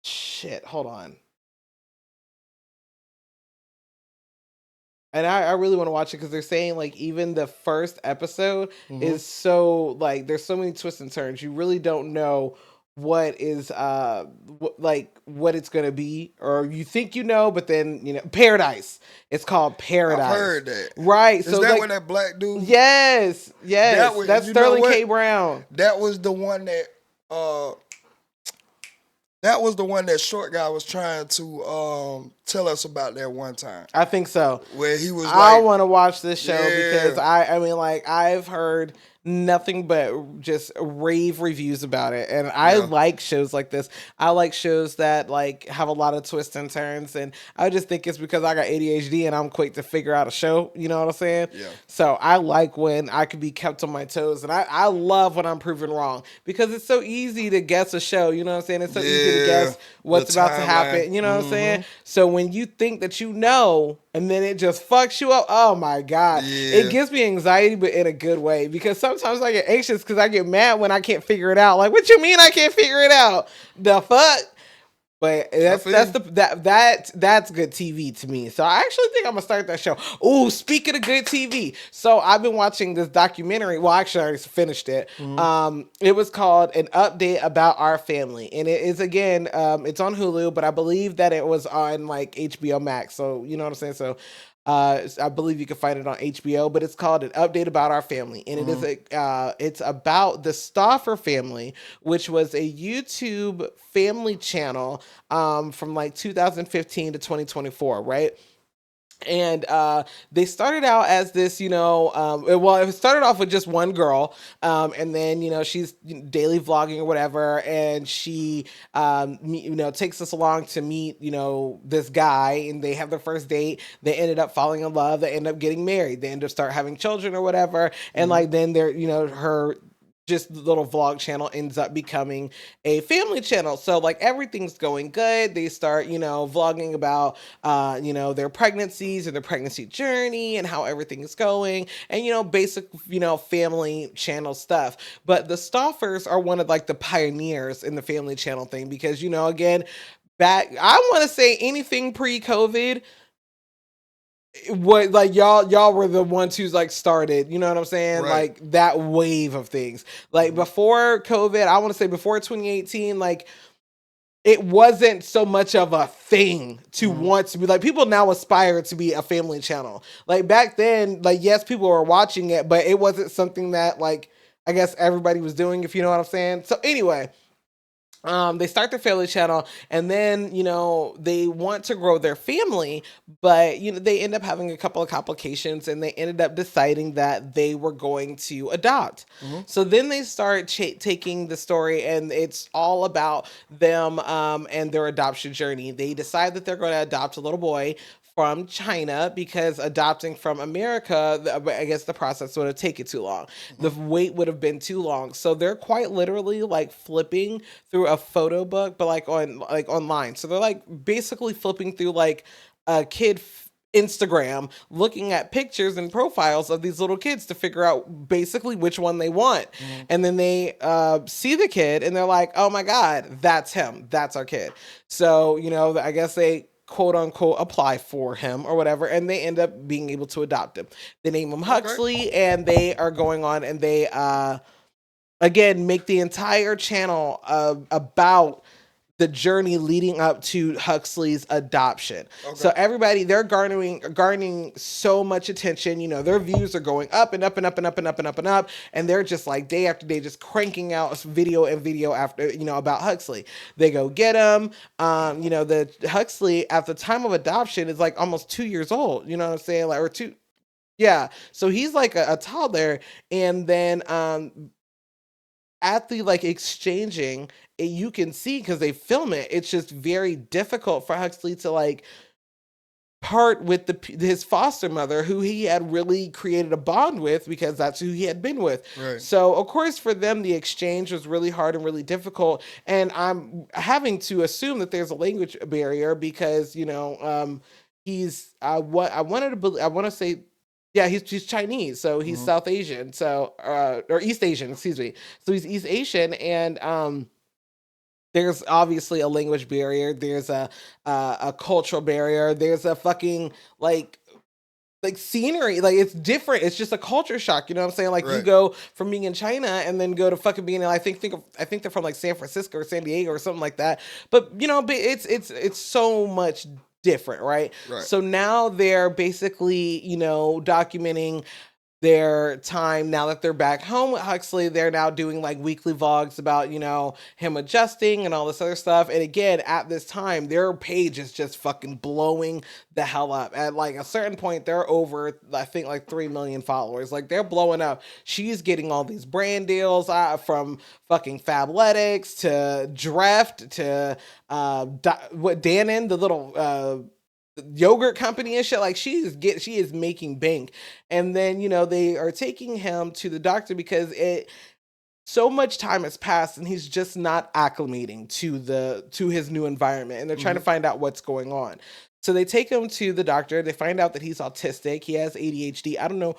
shit, hold on. And I really want to watch it because they're saying like even the first episode Hmm. is so like there's so many twists and turns. You really don't know what is like what it's gonna be, or you think you know, but then Paradise. It's called I've Paradise, heard that. right? Is So that like when that black dude? yes, That yes, was, that's you know Sterling what? K. Brown. That was the one that uh that was the one that short guy was trying to tell us about that one time. I think so. Where he was I like, want to watch this show because yeah, I mean like I've heard nothing but just rave reviews about it, and I yeah, like shows like this. I like shows that like have a lot of twists and turns, and I just think it's because I got ADHD and I'm quick to figure out a show, you know what I'm saying? yeah, So I like when I can be kept on my toes, and I love when I'm proven wrong because it's so easy to guess a show, you know what I'm saying? It's so easy to yeah. guess The what's about to timeline. happen, you know what I'm saying? Mm-hmm. So when you think that you know and then it just fucks you up, oh my God. It Yeah. gives me anxiety, but in a good way because sometimes I get anxious because I get mad when I can't figure it out. Like, what you mean I can't figure it out? The fuck? But I that's feel that's you. the that's good TV to me. So I actually think I'm gonna start that show. Ooh, speaking of good TV, so I've been watching this documentary. Well, actually, I already finished it. Mm-hmm. It was called "An Update About Our Family," and it is again, it's on Hulu, but I believe that it was on like HBO Max. So you know what I'm saying. So I believe you can find it on HBO, but it's called "An Update About Our Family," and it is Mm-hmm. it's about the Stauffer family, which was a YouTube family channel from like 2015 to 2024, right? And they started out as this, well, it started off with just one girl, and then she's daily vlogging or whatever, and she takes us along to meet this guy, and they have their first date. They ended up falling in love. They end up getting married. They end up start having children or whatever, and Mm-hmm. like then they're her just the little vlog channel ends up becoming a family channel. So like everything's going good. They start, vlogging about, their pregnancies and their pregnancy journey and how everything is going, and basic, family channel stuff. But the Stoffers are one of like the pioneers in the family channel thing because, again, back, I want to say anything pre-COVID, what like y'all were the ones who's like started, you know what I'm saying? Right. Like that wave of things. Like before COVID, I want to say before 2018, like it wasn't so much of a thing to want to be like, people now aspire to be a family channel. Like back then, like yes, people were watching it, but it wasn't something that like I guess everybody was doing, if you know what I'm saying. So anyway, they start their family channel, and then they want to grow their family, but they end up having a couple of complications, and they ended up deciding that they were going to adopt. So then they start taking the story, and it's all about them and their adoption journey. They decide that they're going to adopt a little boy from China because adopting from America, I guess the process would have taken too long. The wait would have been too long. So they're quite literally like flipping through a photo book, but like online. So they're like basically flipping through like a kid Instagram, looking at pictures and profiles of these little kids to figure out basically which one they want. And then they see the kid and they're like, oh my God, that's him. That's our kid. So, I guess they quote unquote apply for him or whatever, and they end up being able to adopt him. They name him Huxley, and they are going on and they again make the entire channel about the journey leading up to Huxley's adoption. So everybody, they're garnering so much attention. Their views are going up and up and up and up and up and up and up, and they're just like day after day, just cranking out video after about Huxley. They go get him. The Huxley at the time of adoption is like almost 2 years old. You know what I'm saying? Like or two. Yeah. So he's like a toddler, and then at the like exchanging, you can see because they film it, it's just very difficult for Huxley to like part with his foster mother, who he had really created a bond with because that's who he had been with. Right. So of course for them the exchange was really hard and really difficult, and I'm having to assume that there's a language barrier because he's I want to say, yeah, he's Chinese, so he's South Asian, so or East Asian, excuse me. So he's East Asian, and there's obviously a language barrier. There's a cultural barrier. There's a fucking like scenery. Like it's different. It's just a culture shock. You know what I'm saying? Like you go from being in China and then go to fucking being in, I think they're from like San Francisco or San Diego or something like that. But it's so much different, right? So now they're basically, documenting their time now that they're back home with Huxley. They're now doing like weekly vlogs about, him adjusting and all this other stuff. And again, at this time, their page is just fucking blowing the hell up. At like a certain point, they're over, I think, like 3 million followers. Like they're blowing up. She's getting all these brand deals from fucking Fabletics to Dreft to Dannon, the little yogurt company and shit. Like she is making bank. And then they are taking him to the doctor because so much time has passed and he's just not acclimating to his new environment, and they're trying to find out what's going on. So they take him to the doctor. They find out that he's autistic. He has ADHD. I don't know.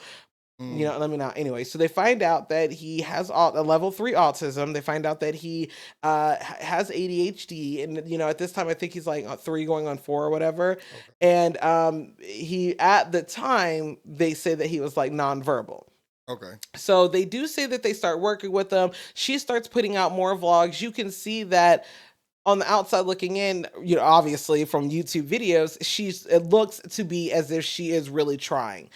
Let me not. Anyway, so they find out that he has a level 3 autism. They find out that he has ADHD, and at this time I think he's like 3 going on 4 or whatever. And he, at the time, they say that he was like nonverbal. So they do say that they start working with him. She starts putting out more vlogs. You can see that on the outside looking in, obviously from YouTube videos, it looks to be as if she is really trying.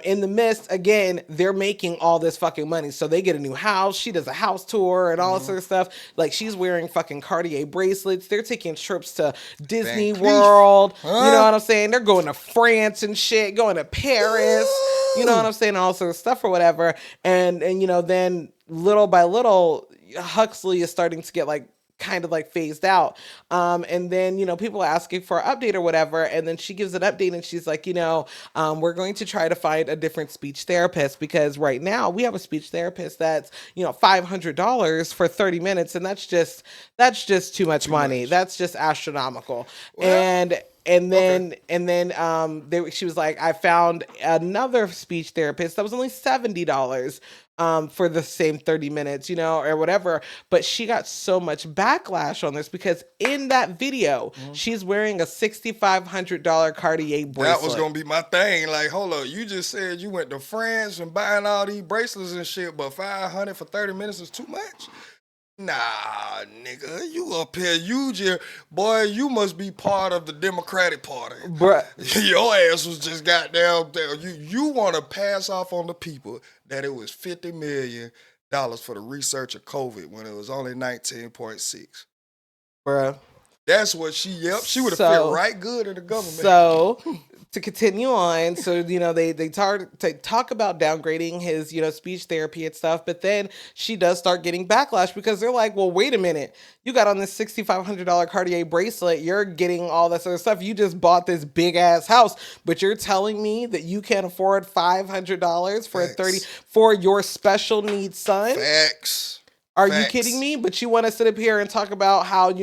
In the midst, again, they're making all this fucking money. So they get a new house. She does a house tour and all this other stuff. Like she's wearing fucking Cartier bracelets. They're taking trips to Disney World. You know what I'm saying? They're going to France and shit, going to Paris. You know what I'm saying? All sort of stuff or whatever. And then little by little, Huxley is starting to get like kind of like phased out. And then, people are asking for an update or whatever. And then she gives an update and she's like, we're going to try to find a different speech therapist because right now we have a speech therapist that's, $500 for 30 minutes. And that's just too much money. That's just astronomical. Well, And okay. she was like, I found another speech therapist that was only $70 for the same 30 minutes, or whatever. But she got so much backlash on this because in that video, she's wearing a $6,500 Cartier That was bracelet. gonna be my thing. Like, hold up, you just said you went to France and buying all these bracelets and shit, but 500 for 30 minutes is too much. Nah, nigga, you up here, boy, you must be part of the Democratic Party. Bruh. Your ass was just goddamn there. You want to pass off on the people that it was $50 million for the research of COVID when it was only 19.6. Bruh. That's what she would have So- felt right good in the government. So to continue on, so they talk about downgrading his speech therapy and stuff, but then she does start getting backlash because they're like, well, wait a minute, you got on this $6,500 Cartier bracelet, you're getting all this other stuff, you just bought this big ass house, but you're telling me that you can't afford $500 for for your special needs son? Facts. Are you kidding me? But you want to sit up here and talk about how,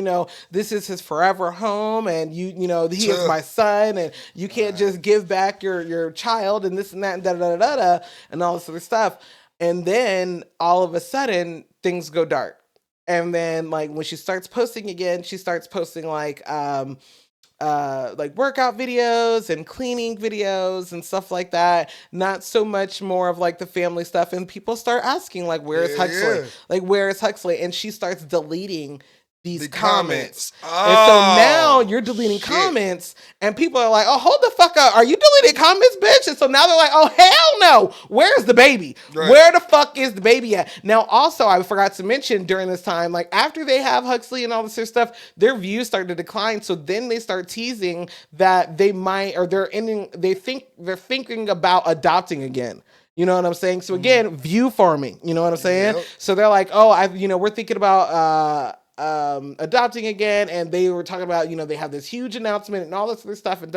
this is his forever home and he is my son and you can't just give back your child and this and that and da da da da and all this other stuff. And then all of a sudden things go dark. And then like when she starts posting again, she starts posting like workout videos and cleaning videos and stuff like that. Not so much more of like the family stuff. And people start asking like, where is Huxley? Yeah. Like, where is Huxley? And she starts deleting these The comments. Oh, And so now you're deleting shit. comments and people are like, oh, hold the fuck up. Are you deleting comments, bitch? And so now they're like, oh, hell no. Where's the baby? Right. Where the fuck is the baby at? Now, also, I forgot to mention during this time, like after they have Huxley and all this other stuff, their views start to decline. So then they start teasing that they might, or they're thinking about adopting again. You know what I'm saying? So again, view farming. You know what I'm saying? Yep. So they're like, oh, we're thinking about adopting again, and they were talking about they have this huge announcement and all this other stuff and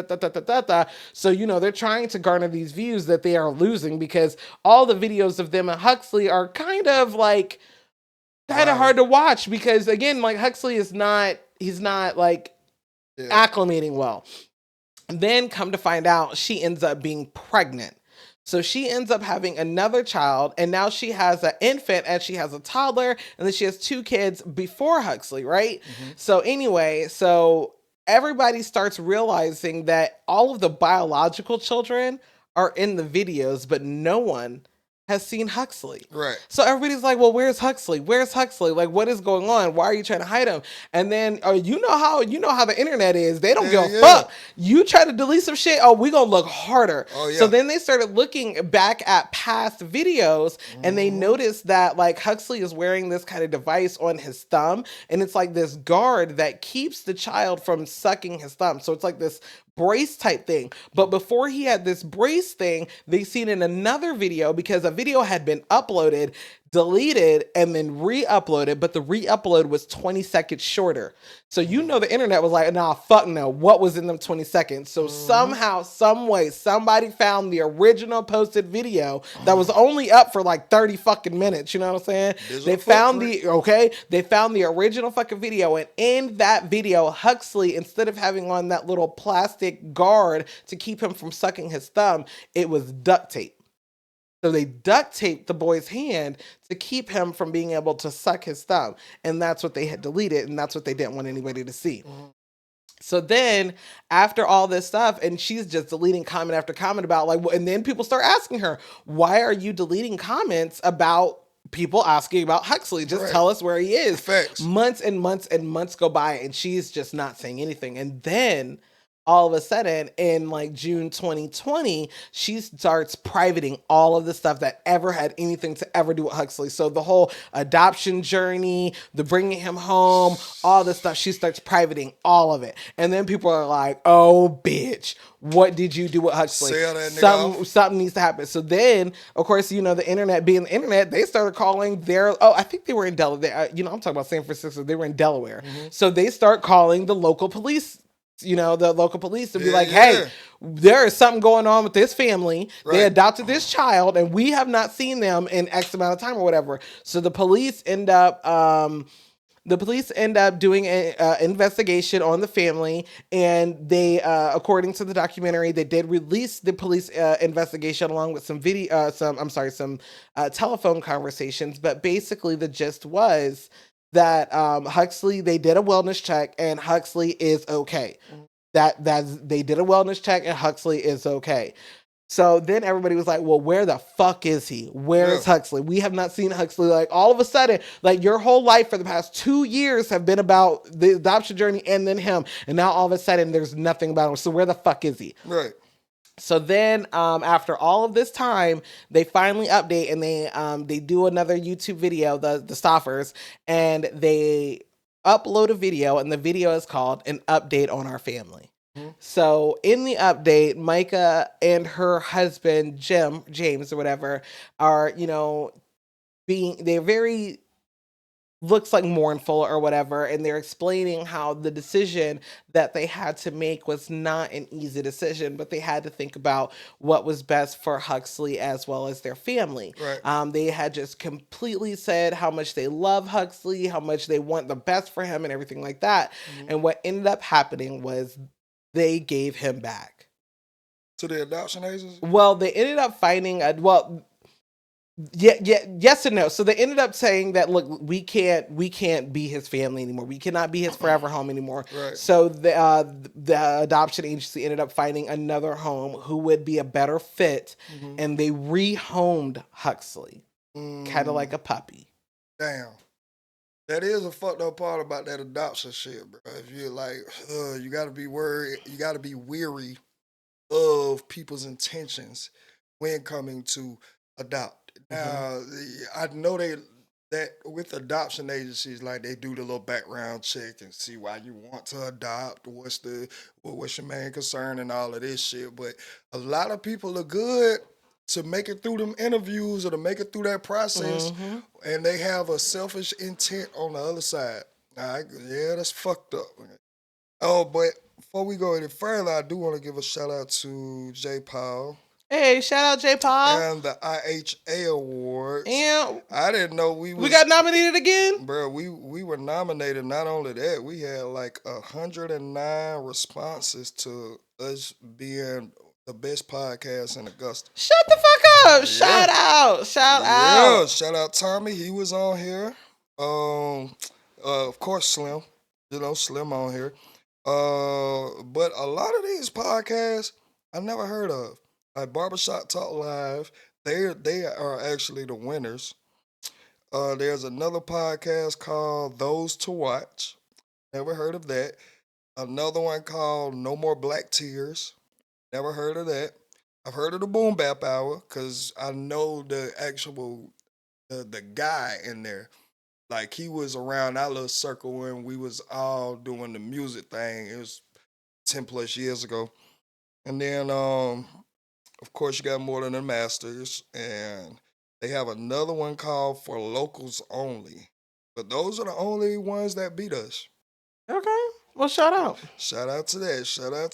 so they're trying to garner these views that they are losing because all the videos of them and Huxley are kind of hard to watch because again, like Huxley he's not like acclimating well. And then come to find out she ends up being pregnant. So she ends up having another child, and now she has an infant and she has a toddler, and then she has 2 kids before Huxley, right? Mm-hmm. So anyway, everybody starts realizing that all of the biological children are in the videos, but no one has seen Huxley. Right. So everybody's like, well, where's Huxley? Where's Huxley? Like, what is going on? Why are you trying to hide him? And then, you know how the internet is. They don't give a fuck. You try to delete some shit, we gonna look harder. Oh, yeah. So then they started looking back at past videos and they noticed that like Huxley is wearing this kind of device on his thumb. And it's like this guard that keeps the child from sucking his thumb. So it's like this brace type thing. But before he had this brace thing, they seen in another video because a video had been uploaded, deleted, and then re-uploaded, but the re-upload was 20 seconds shorter. So the internet was like, nah, fuck no, what was in them 20 seconds? So somehow, some way, somebody found the original posted video that was only up for like 30 fucking minutes, you know what I'm saying? They found the original fucking video, and in that video, Huxley, instead of having on that little plastic guard to keep him from sucking his thumb, it was duct tape. So they duct taped the boy's hand to keep him from being able to suck his thumb. And that's what they had deleted, and that's what they didn't want anybody to see. So then after all this stuff, and she's just deleting comment after comment about and then people start asking her, why are you deleting comments about people asking about Huxley? Just tell us where he is. Facts. Months and months and months go by and she's just not saying anything. And then all of a sudden in like June 2020, she starts privating all of the stuff that ever had anything to ever do with Huxley. So the whole adoption journey, the bringing him home, all the stuff, she starts privating all of it. And then people are like, oh, bitch, what did you do with Huxley? Sell that nigga off. Something needs to happen. So then, of course, the internet being the internet, they started calling I think they were in Delaware. I'm talking about San Francisco. They were in Delaware. Mm-hmm. So they start calling the local police, the local police, to be like, hey, there is something going on with this family. Right. They adopted this child and we have not seen them in X amount of time or whatever. So the police end up doing an investigation on the family, and they, according to the documentary, they did release the police investigation along with some telephone conversations. But basically, the gist was that Huxley, they did a wellness check, and Huxley is okay. They did a wellness check, and Huxley is okay. So then everybody was like, well, where the fuck is he? Where's Huxley? We have not seen Huxley. Like, all of a sudden, like, your whole life for the past 2 years have been about the adoption journey and then him. And now all of a sudden there's nothing about him. So where the fuck is he? Right. So then, after all of this time, they finally update, and they do another YouTube video, the Stoffers, and they upload a video, and the video is called "An Update on Our Family." Mm-hmm. So in the update, Micah and her husband James or whatever, are they're very, looks like mournful or whatever, and they're explaining how the decision that they had to make was not an easy decision, but they had to think about what was best for Huxley as well as their family. Right. They had just completely said how much they love Huxley, how much they want the best for him and everything like that. Mm-hmm. And what ended up happening was they gave him back to the adoption agency. Well, they ended up finding yes and no. So they ended up saying that, look, we can't be his family anymore. We cannot be his forever home anymore. Right. So the adoption agency ended up finding another home who would be a better fit, mm-hmm. and they rehomed Huxley, kind of like a puppy. Damn. That is a fucked up part about that adoption shit, bro. If you're like, you gotta be worried, you gotta be weary of people's intentions when coming to adopt. Now, I know that with adoption agencies, like, they do the little background check and see why you want to adopt, what's your main concern and all of this shit. But a lot of people are good to make it through them interviews or to make it through that process, mm-hmm. and they have a selfish intent on the other side. That's fucked up. Oh, but before we go any further, I do want to give a shout out to J. Paul. Hey, shout out J. Paul. And the IHA Awards. And I didn't know we got nominated again? Bro, we were nominated. Not only that, we had like 109 responses to us being the best podcast in Augusta. Shut the fuck up. Yeah. Shout out. Yeah, shout out Tommy. He was on here. Of course, Slim. Slim on here. But a lot of these podcasts I never heard of. Like Barbershop Talk Live, they are actually the winners. There's another podcast called Those to Watch. Never heard of that. Another one called No More Black Tears. Never heard of that. I've heard of the Boom Bap Hour because I know the actual the guy in there. Like, he was around our little circle when we was all doing the music thing. It was 10 plus years ago. And then of course, you got More Than the Masters, and they have another one called For Locals Only. But those are the only ones that beat us. Okay. Well, shout out. Shout out to that. Shout out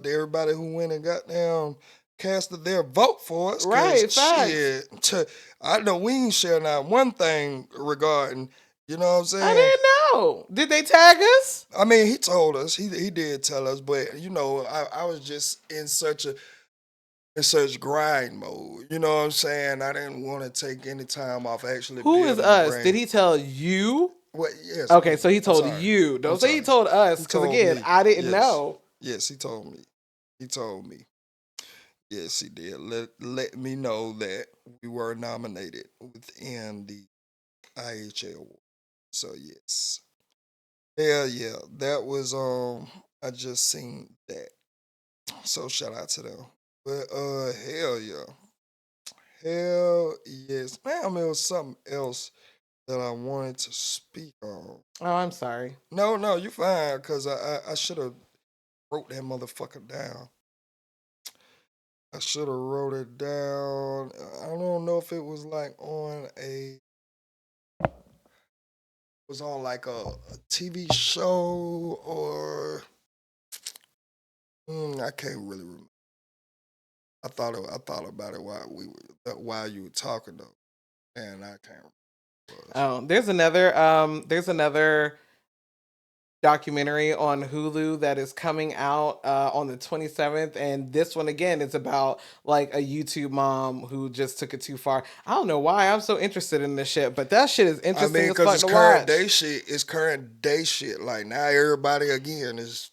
to everybody who went and got down, casted their vote for us. Right, shit, I know we ain't sharing out one thing regarding, you know what I'm saying? I didn't know. Did they tag us? I mean, he told us. He did tell us, but, I was just in such grind mode. You know what I'm saying? I didn't want to take any time off actually. Who is us? Did he tell you? What? Yes. Okay, so he told you. Don't say he told us, because again, I didn't know. Yes, he told me. Yes, he did. Let me know that we were nominated within the IHA Award. So yes. Yeah, that was I just seen that. So shout out to them. But hell yeah. Hell yes. Man, it was something else that I wanted to speak on. Oh, I'm sorry. No, you fine, cause I should have wrote that motherfucker down. I should have wrote it down. I don't know if it was like on a was on like a TV show or I can't really remember. I thought about it while you were talking though, and I can't remember. Oh, there's another documentary on Hulu that is coming out on the 27th, and this one again is about like a YouTube mom who just took it too far. I don't know why I'm so interested in this shit, but that shit is I interesting mean, as cause fuck it's to current watch. day shit. It's current day shit. Like now, everybody again is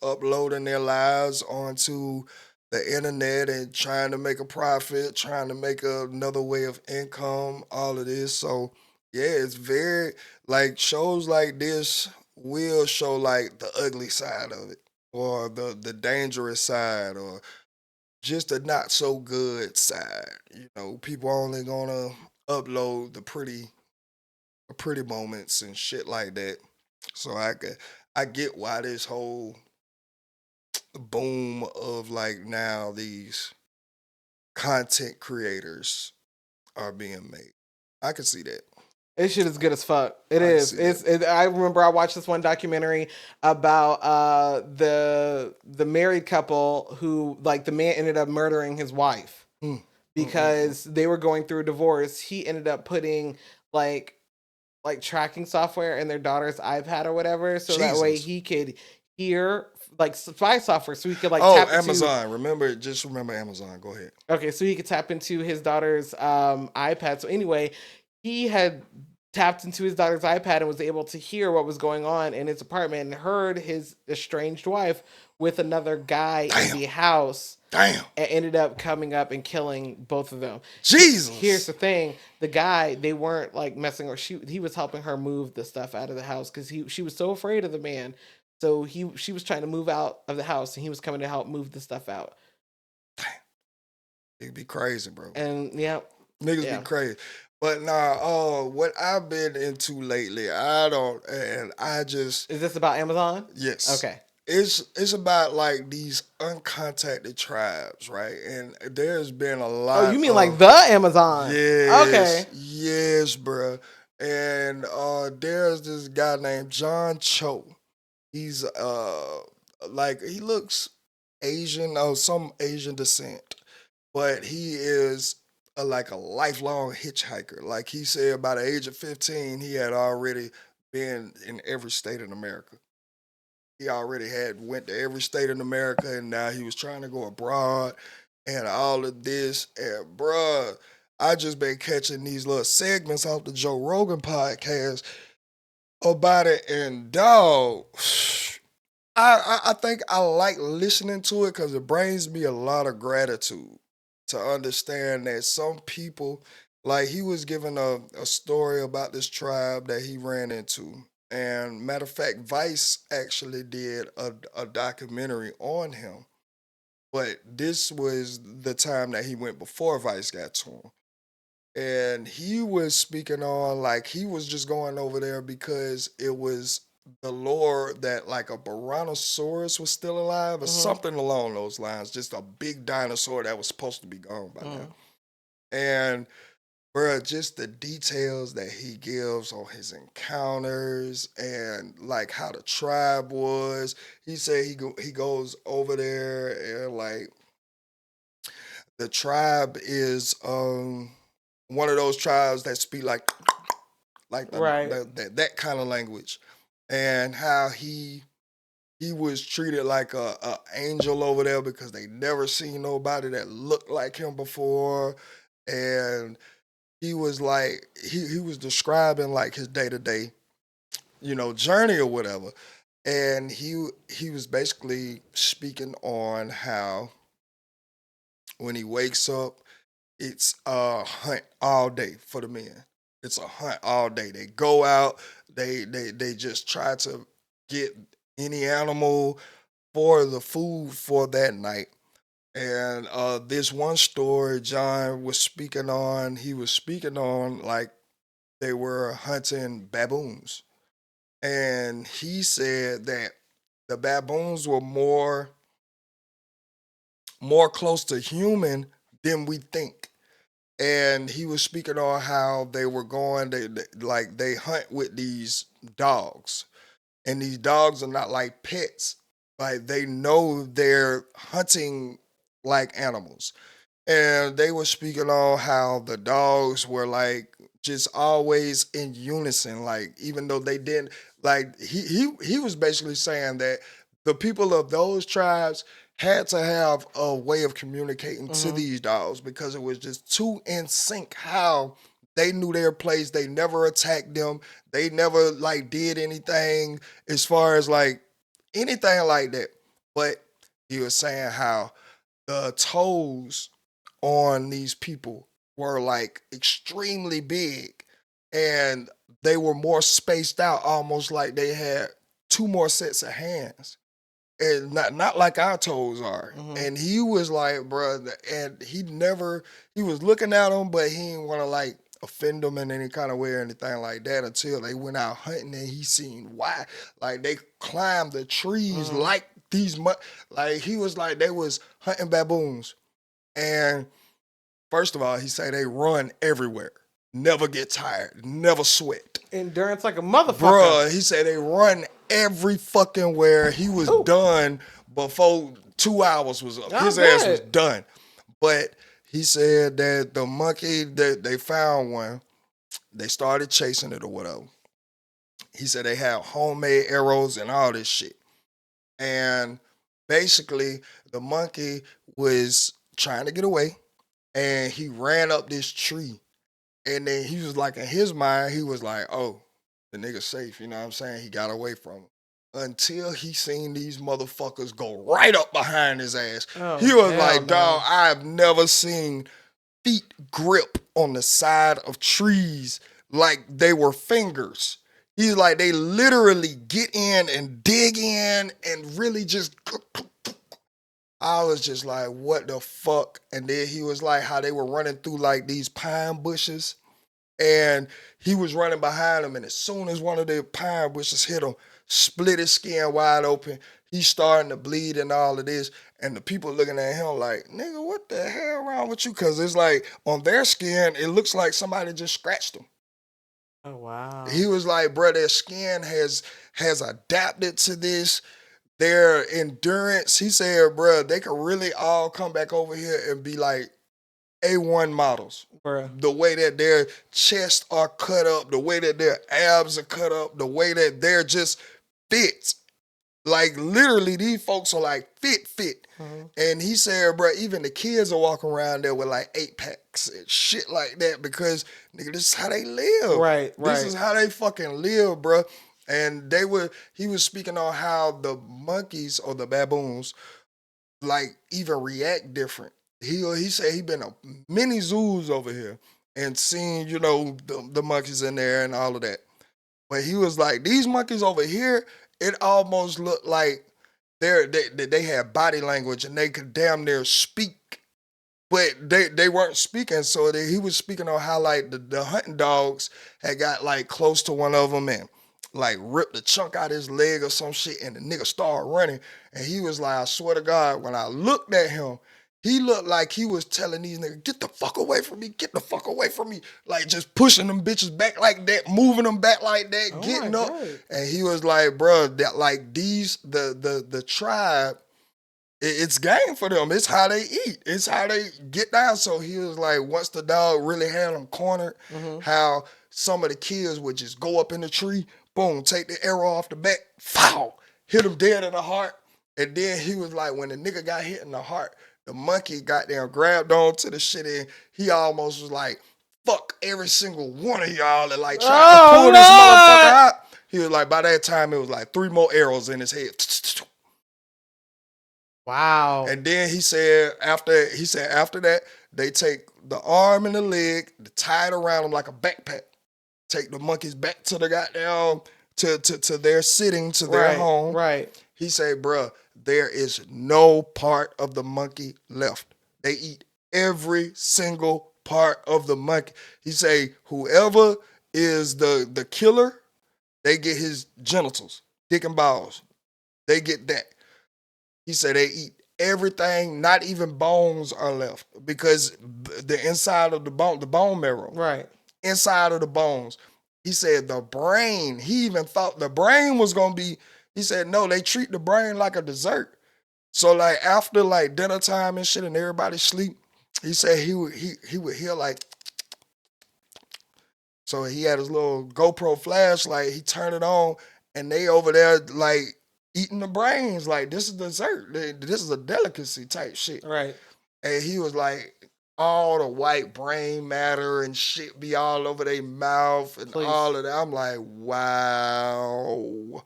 uploading their lives onto the internet and trying to make a profit, trying to make another way of income. All of this. So yeah, it's very like shows like this will show like the ugly side of it, or the dangerous side, or just the not so good side. You know, people only gonna upload the pretty moments and shit like that. So I get why this whole boom of like now these content creators are being made. I can see that. This shit is good as fuck. It I can is. see that. I remember I watched this one documentary about the married couple who like the man ended up murdering his wife Mm, mm. because they were going through a divorce. He ended up putting like tracking software in their daughter's iPad or whatever, so that way Jesus. he could hear like spy software, so he could like Oh, tap into. Amazon. Just remember Amazon. Go ahead. Okay, so he could tap into his daughter's iPad. So anyway, he had tapped into his daughter's iPad and was able to hear what was going on in his apartment and heard his estranged wife with another guy in Damn. the house, Damn. and ended up coming up and killing both of them. Here's Jesus. the thing: the guy, they weren't like messing, or he was helping her move the stuff out of the house because she was so afraid of the man. So she was trying to move out of the house, and he was coming to help move the stuff out. It'd be crazy, bro. And yeah, Niggas be yeah. crazy. But nah, what I've been into lately, I don't, and I just, Is this about Amazon? yes. Okay. It's about like these uncontacted tribes, right? And there's been a Oh, you lot mean like of, the Amazon? yes, Okay. yes, bruh. And there's this guy named John Cho. He's like he looks Asian or some Asian descent, but he is like a lifelong hitchhiker. Like he said, by the age of 15, he had already been in every state in America. He already had went to every state in America, and now he was trying to go abroad, and all of this. And bruh, I just been catching these little segments off the Joe Rogan podcast about it, and dog. I think I like listening to it because it brings me a lot of gratitude to understand that some people, like he was giving a story about this tribe that he ran into. And matter of fact, Vice actually did a documentary on him. But this was the time that he went before Vice got to him. And he was speaking on like he was just going over there because it was the lore that like a Brontosaurus was still alive or something along those lines, just a big dinosaur that was supposed to be gone by now. And bro, just the details that he gives on his encounters and like how the tribe was. He said he goes over there and like the tribe is one of those tribes that speak like Right. that kind of language, and how he was treated like a angel over there because they never seen nobody that looked like him before, and he was like he was describing like his day to day journey or whatever, and he was basically speaking on how when he wakes up it's a hunt all day for the men. It's a hunt all day. They go out. They just try to get any animal for the food for that night. And this one story John was speaking on, he was speaking on like they were hunting baboons. And he said that the baboons were more close to human than we think. And he was speaking on how they were going, they hunt with these dogs, and these dogs are not like pets. Like they know they're hunting like animals. And they were speaking on how the dogs were like just always in unison, like even though they didn't, like he was basically saying that the people of those tribes had to have a way of communicating to Mm-hmm. these dogs because it was just too in sync how they knew their place. They never attacked them. They never like did anything as far as like anything like that. But he was saying how the toes on these people were like extremely big, and they were more spaced out, almost like they had two more sets of hands, and not like our toes are. Mm-hmm. And he was like, bruh, and he was looking at them, but he didn't want to like offend them in any kind of way or anything like that until they went out hunting and he seen why. Like they climbed the trees Mm-hmm. like like he was like they was hunting baboons. And first of all, he said they run everywhere, never get tired, never sweat. Endurance like a motherfucker. Bruh, he said they run every fucking where. He was Ooh. done before 2 hours was up. I His ass was bet. done. But he said that the monkey that they found one, they started chasing it or whatever. He said they had homemade arrows and all this shit. And basically, the monkey was trying to get away and he ran up this tree. And then he was like, in his mind, he was like, oh, the nigga safe. You know what I'm saying? He got away from him. Until he seen these motherfuckers go right up behind his ass. Oh, He was hell like, dog, no. I've never seen feet grip on the side of trees like they were fingers. He's like, they literally get in and dig in and really just. I was just like, what the fuck? And then he was like, how they were running through like these pine bushes. And he was running behind him. And as soon as one of the pine bushes hit him, split his skin wide open, he's starting to bleed and all of this. And the people looking at him like, nigga, what the hell wrong with you? Because it's like on their skin, it looks like somebody just scratched them. Oh wow. He was like, bro, their skin has adapted to this. Their endurance, he said, bro, they could really all come back over here and be like A1 models. Bruh. The way that their chests are cut up, the way that their abs are cut up, the way that they're just fit. Like literally, these folks are like fit. Mm-hmm. And he said, bro, even the kids are walking around there with like 8-packs and shit like that because nigga, this is how they live. Right. This is how they fucking live, bro. And he was speaking on how the monkeys or the baboons like even react different. He said he been to many zoos over here and seen, you know, the monkeys in there and all of that. But he was like, these monkeys over here, it almost looked like they had body language and they could damn near speak, but they weren't speaking. So he was speaking on how like the hunting dogs had got like close to one of them and like ripped a chunk out his leg or some shit, and the nigga started running. And he was like, I swear to God, when I looked at him, he looked like he was telling these niggas, get the fuck away from me, get the fuck away from me. Like just pushing them bitches back like that, moving them back like that, Oh getting my up. God. And he was like, bro, that like the tribe, it's game for them. It's how they eat. It's how they get down. So he was like, once the dog really had them cornered, Mm-hmm. how some of the kids would just go up in the tree, boom, take the arrow off the back, foul, hit him dead in the heart. And then he was like, when the nigga got hit in the heart, the monkey got there, grabbed on to the shit, and he almost was like, fuck every single one of y'all that like tried to pull this motherfucker out. He was like, by that time, it was like 3 more arrows in his head. Wow. And then he said after that, they take the arm and the leg, they tie it around him like a backpack. Take the monkeys back to the goddamn to their sitting, to their Right. home. Right. He said, bruh, there is no part of the monkey left. They eat every single part of the monkey. He say, whoever is the killer, they get his genitals, dick and balls. They get that. He said they eat everything, not even bones are left because the inside of the bone marrow, Right. inside of the bones. He said the brain, he even thought the brain was going to be, he said, no, they treat the brain like a dessert. So like after like dinner time and shit and everybody sleep, he said he would hear like, so he had his little GoPro flashlight, he turned it on and they over there like eating the brains. Like this is dessert. This is a delicacy type shit. Right. And he was like, all the white brain matter and shit be all over their mouth and Please. all of that. I'm like, wow.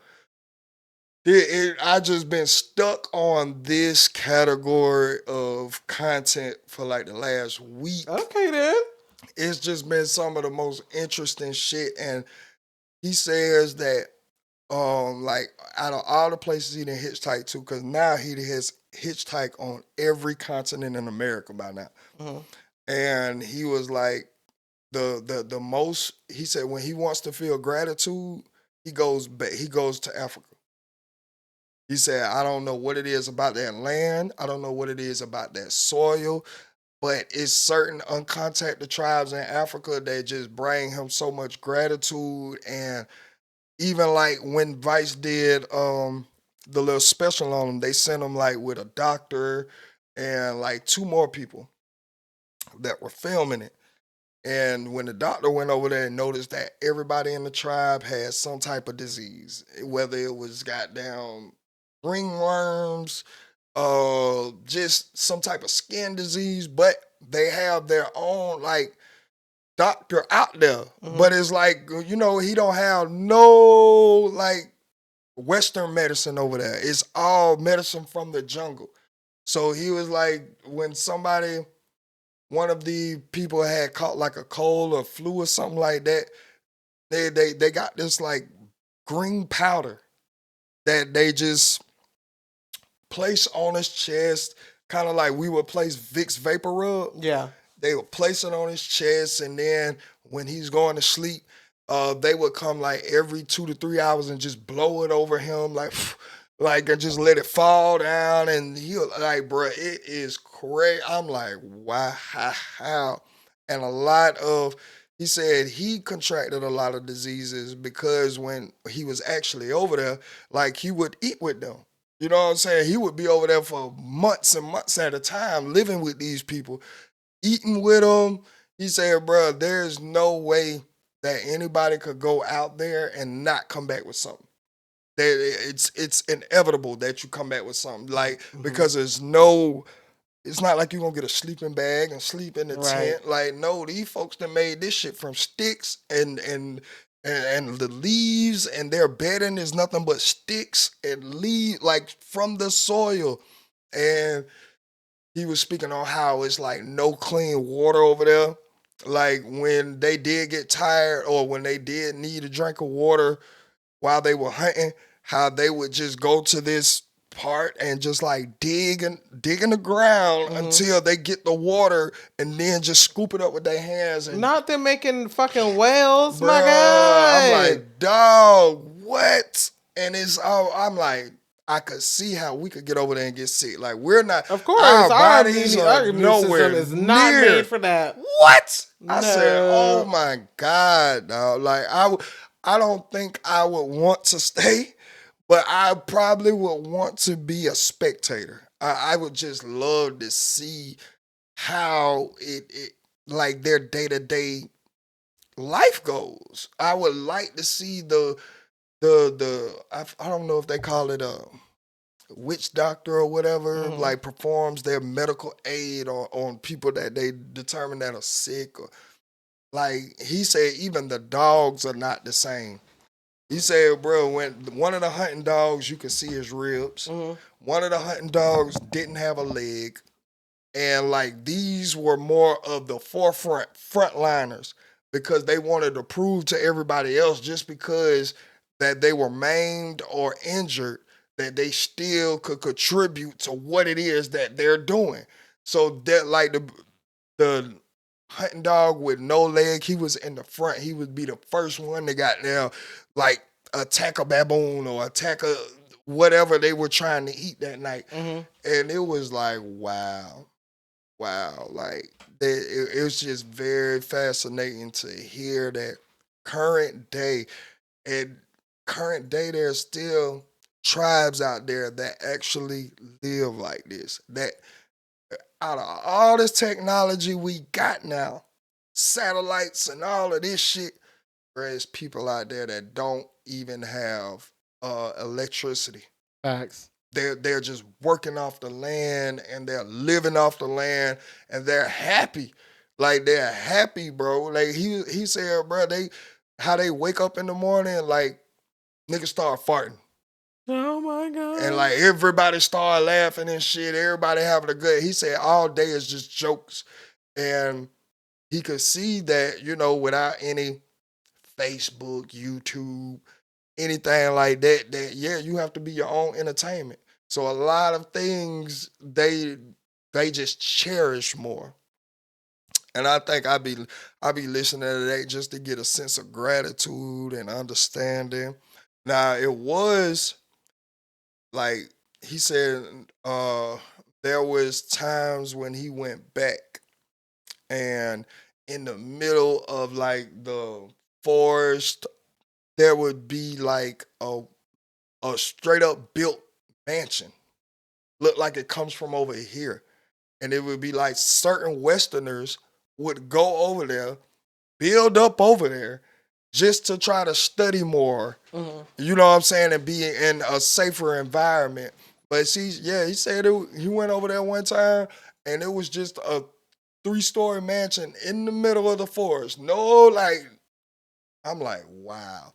I just been stuck on this category of content for like the last week. Okay then. It's just been some of the most interesting shit. And he says that like out of all the places he done hitchhike to, because now he has hitchhiked on every continent in America by now. Mm-hmm. And he was like, the most, he said when he wants to feel gratitude, he goes to Africa. He said, I don't know what it is about that land. I don't know what it is about that soil, but it's certain uncontacted tribes in Africa that just bring him so much gratitude. And even like when Vice did the little special on him, they sent him like with a doctor and like two more people that were filming it. And when the doctor went over there and noticed that everybody in the tribe had some type of disease, whether it was goddamn ringworms, just some type of skin disease, but they have their own like doctor out there. Mhm. But it's like, he don't have no like Western medicine over there. It's all medicine from the jungle. So he was like, when one of the people had caught like a cold or flu or something like that, they got this like green powder that they just place on his chest, kind of like we would place Vicks Vapor Rub. Yeah. They would place it on his chest, and then when he's going to sleep, they would come like every 2 to 3 hours and just blow it over him, like and just let it fall down. And he was like, bro, it is crazy. I'm like, wow. And he said he contracted a lot of diseases because when he was actually over there, like he would eat with them. You know what I'm saying? He would be over there for months and months at a time, living with these people, eating with them. He said, bro, there's no way that anybody could go out there and not come back with something. It's inevitable that you come back with something, like because it's not like you're gonna get a sleeping bag and sleep in the tent. Like, no, these folks that made this shit from sticks and the leaves, and their bedding is nothing but sticks and leaves, like from the soil. And he was speaking on how it's like no clean water over there. Like when they did get tired or when they did need a drink of water while they were hunting, how they would just go to this part and just like dig in the ground until they get the water and then just scoop it up with their hands. And not them making fucking wells, bruh, my God. I'm like, dog, what? And it's all, I'm like, I could see how we could get over there and get sick. Like, we're not, of course, our bodies are immune nowhere system is not near. made for that. What? No. I said, oh my God, dog. Like, I don't think I would want to stay, but I probably would want to be a spectator. I would just love to see how it like their day-to-day life goes. I would like to see I don't know if they call it a witch doctor or whatever, like performs their medical aid on people that they determine that are sick. Or like he said, even the dogs are not the same. He said, bro, when one of the hunting dogs, you could see his ribs. One of the hunting dogs didn't have a leg. And like these were more of the frontliners because they wanted to prove to everybody else just because that they were maimed or injured, that they still could contribute to what it is that they're doing. So that like the hunting dog with no leg, he was in the front. He would be the first one that got there, like attack a baboon or attack a whatever they were trying to eat that night. Mhm. And it was like, wow, like it was just very fascinating to hear that current day and current day there's still tribes out there that actually live like this. That out of all this technology we got now, satellites and all of this shit, there's people out there that don't even have electricity. Facts. They're just working off the land and they're living off the land and they're happy. Like they're happy, bro. Like he said, bro, how they wake up in the morning, like niggas start farting. Oh my god. And like everybody start laughing and shit. Everybody having a good. He said all day is just jokes. And he could see that, without any Facebook, YouTube, anything like that, yeah, you have to be your own entertainment. So a lot of things they just cherish more. And I think I be listening to that just to get a sense of gratitude and understanding. Now it was like he said, there was times when he went back and in the middle of like the forest, there would be like a straight up built mansion. Look like it comes from over here. And it would be like certain Westerners would go over there, build up over there, just to try to study more. Mhm. You know what I'm saying? And be in a safer environment. But see, yeah, he said he went over there one time and it was just a 3-story mansion in the middle of the forest. No, like, I'm like, wow.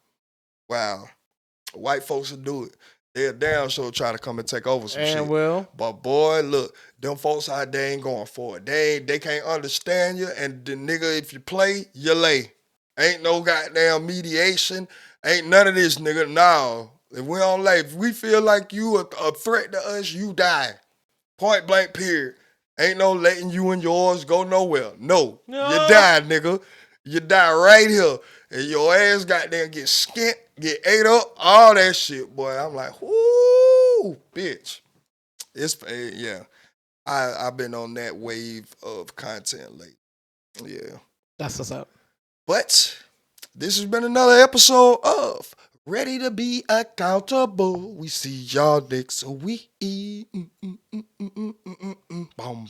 White folks will do it. They'll damn sure try to come and take over some And shit. will. But boy, look, them folks out there ain't going for it. They can't understand you, and the nigga, if you play, you lay. Ain't no goddamn mediation. Ain't none of this, nigga. No. If we don't lay, if we feel like you a threat to us, you die. Point blank, period. Ain't no letting you and yours go nowhere. No. You die, nigga. You die right here. And your ass goddamn get skint, get ate up, all that shit, boy. I'm like, whoo, bitch. Yeah. I've been on that wave of content lately. Yeah. That's what's up. But this has been another episode of Ready to Be Accountable. We see y'all next week. Boom, boom.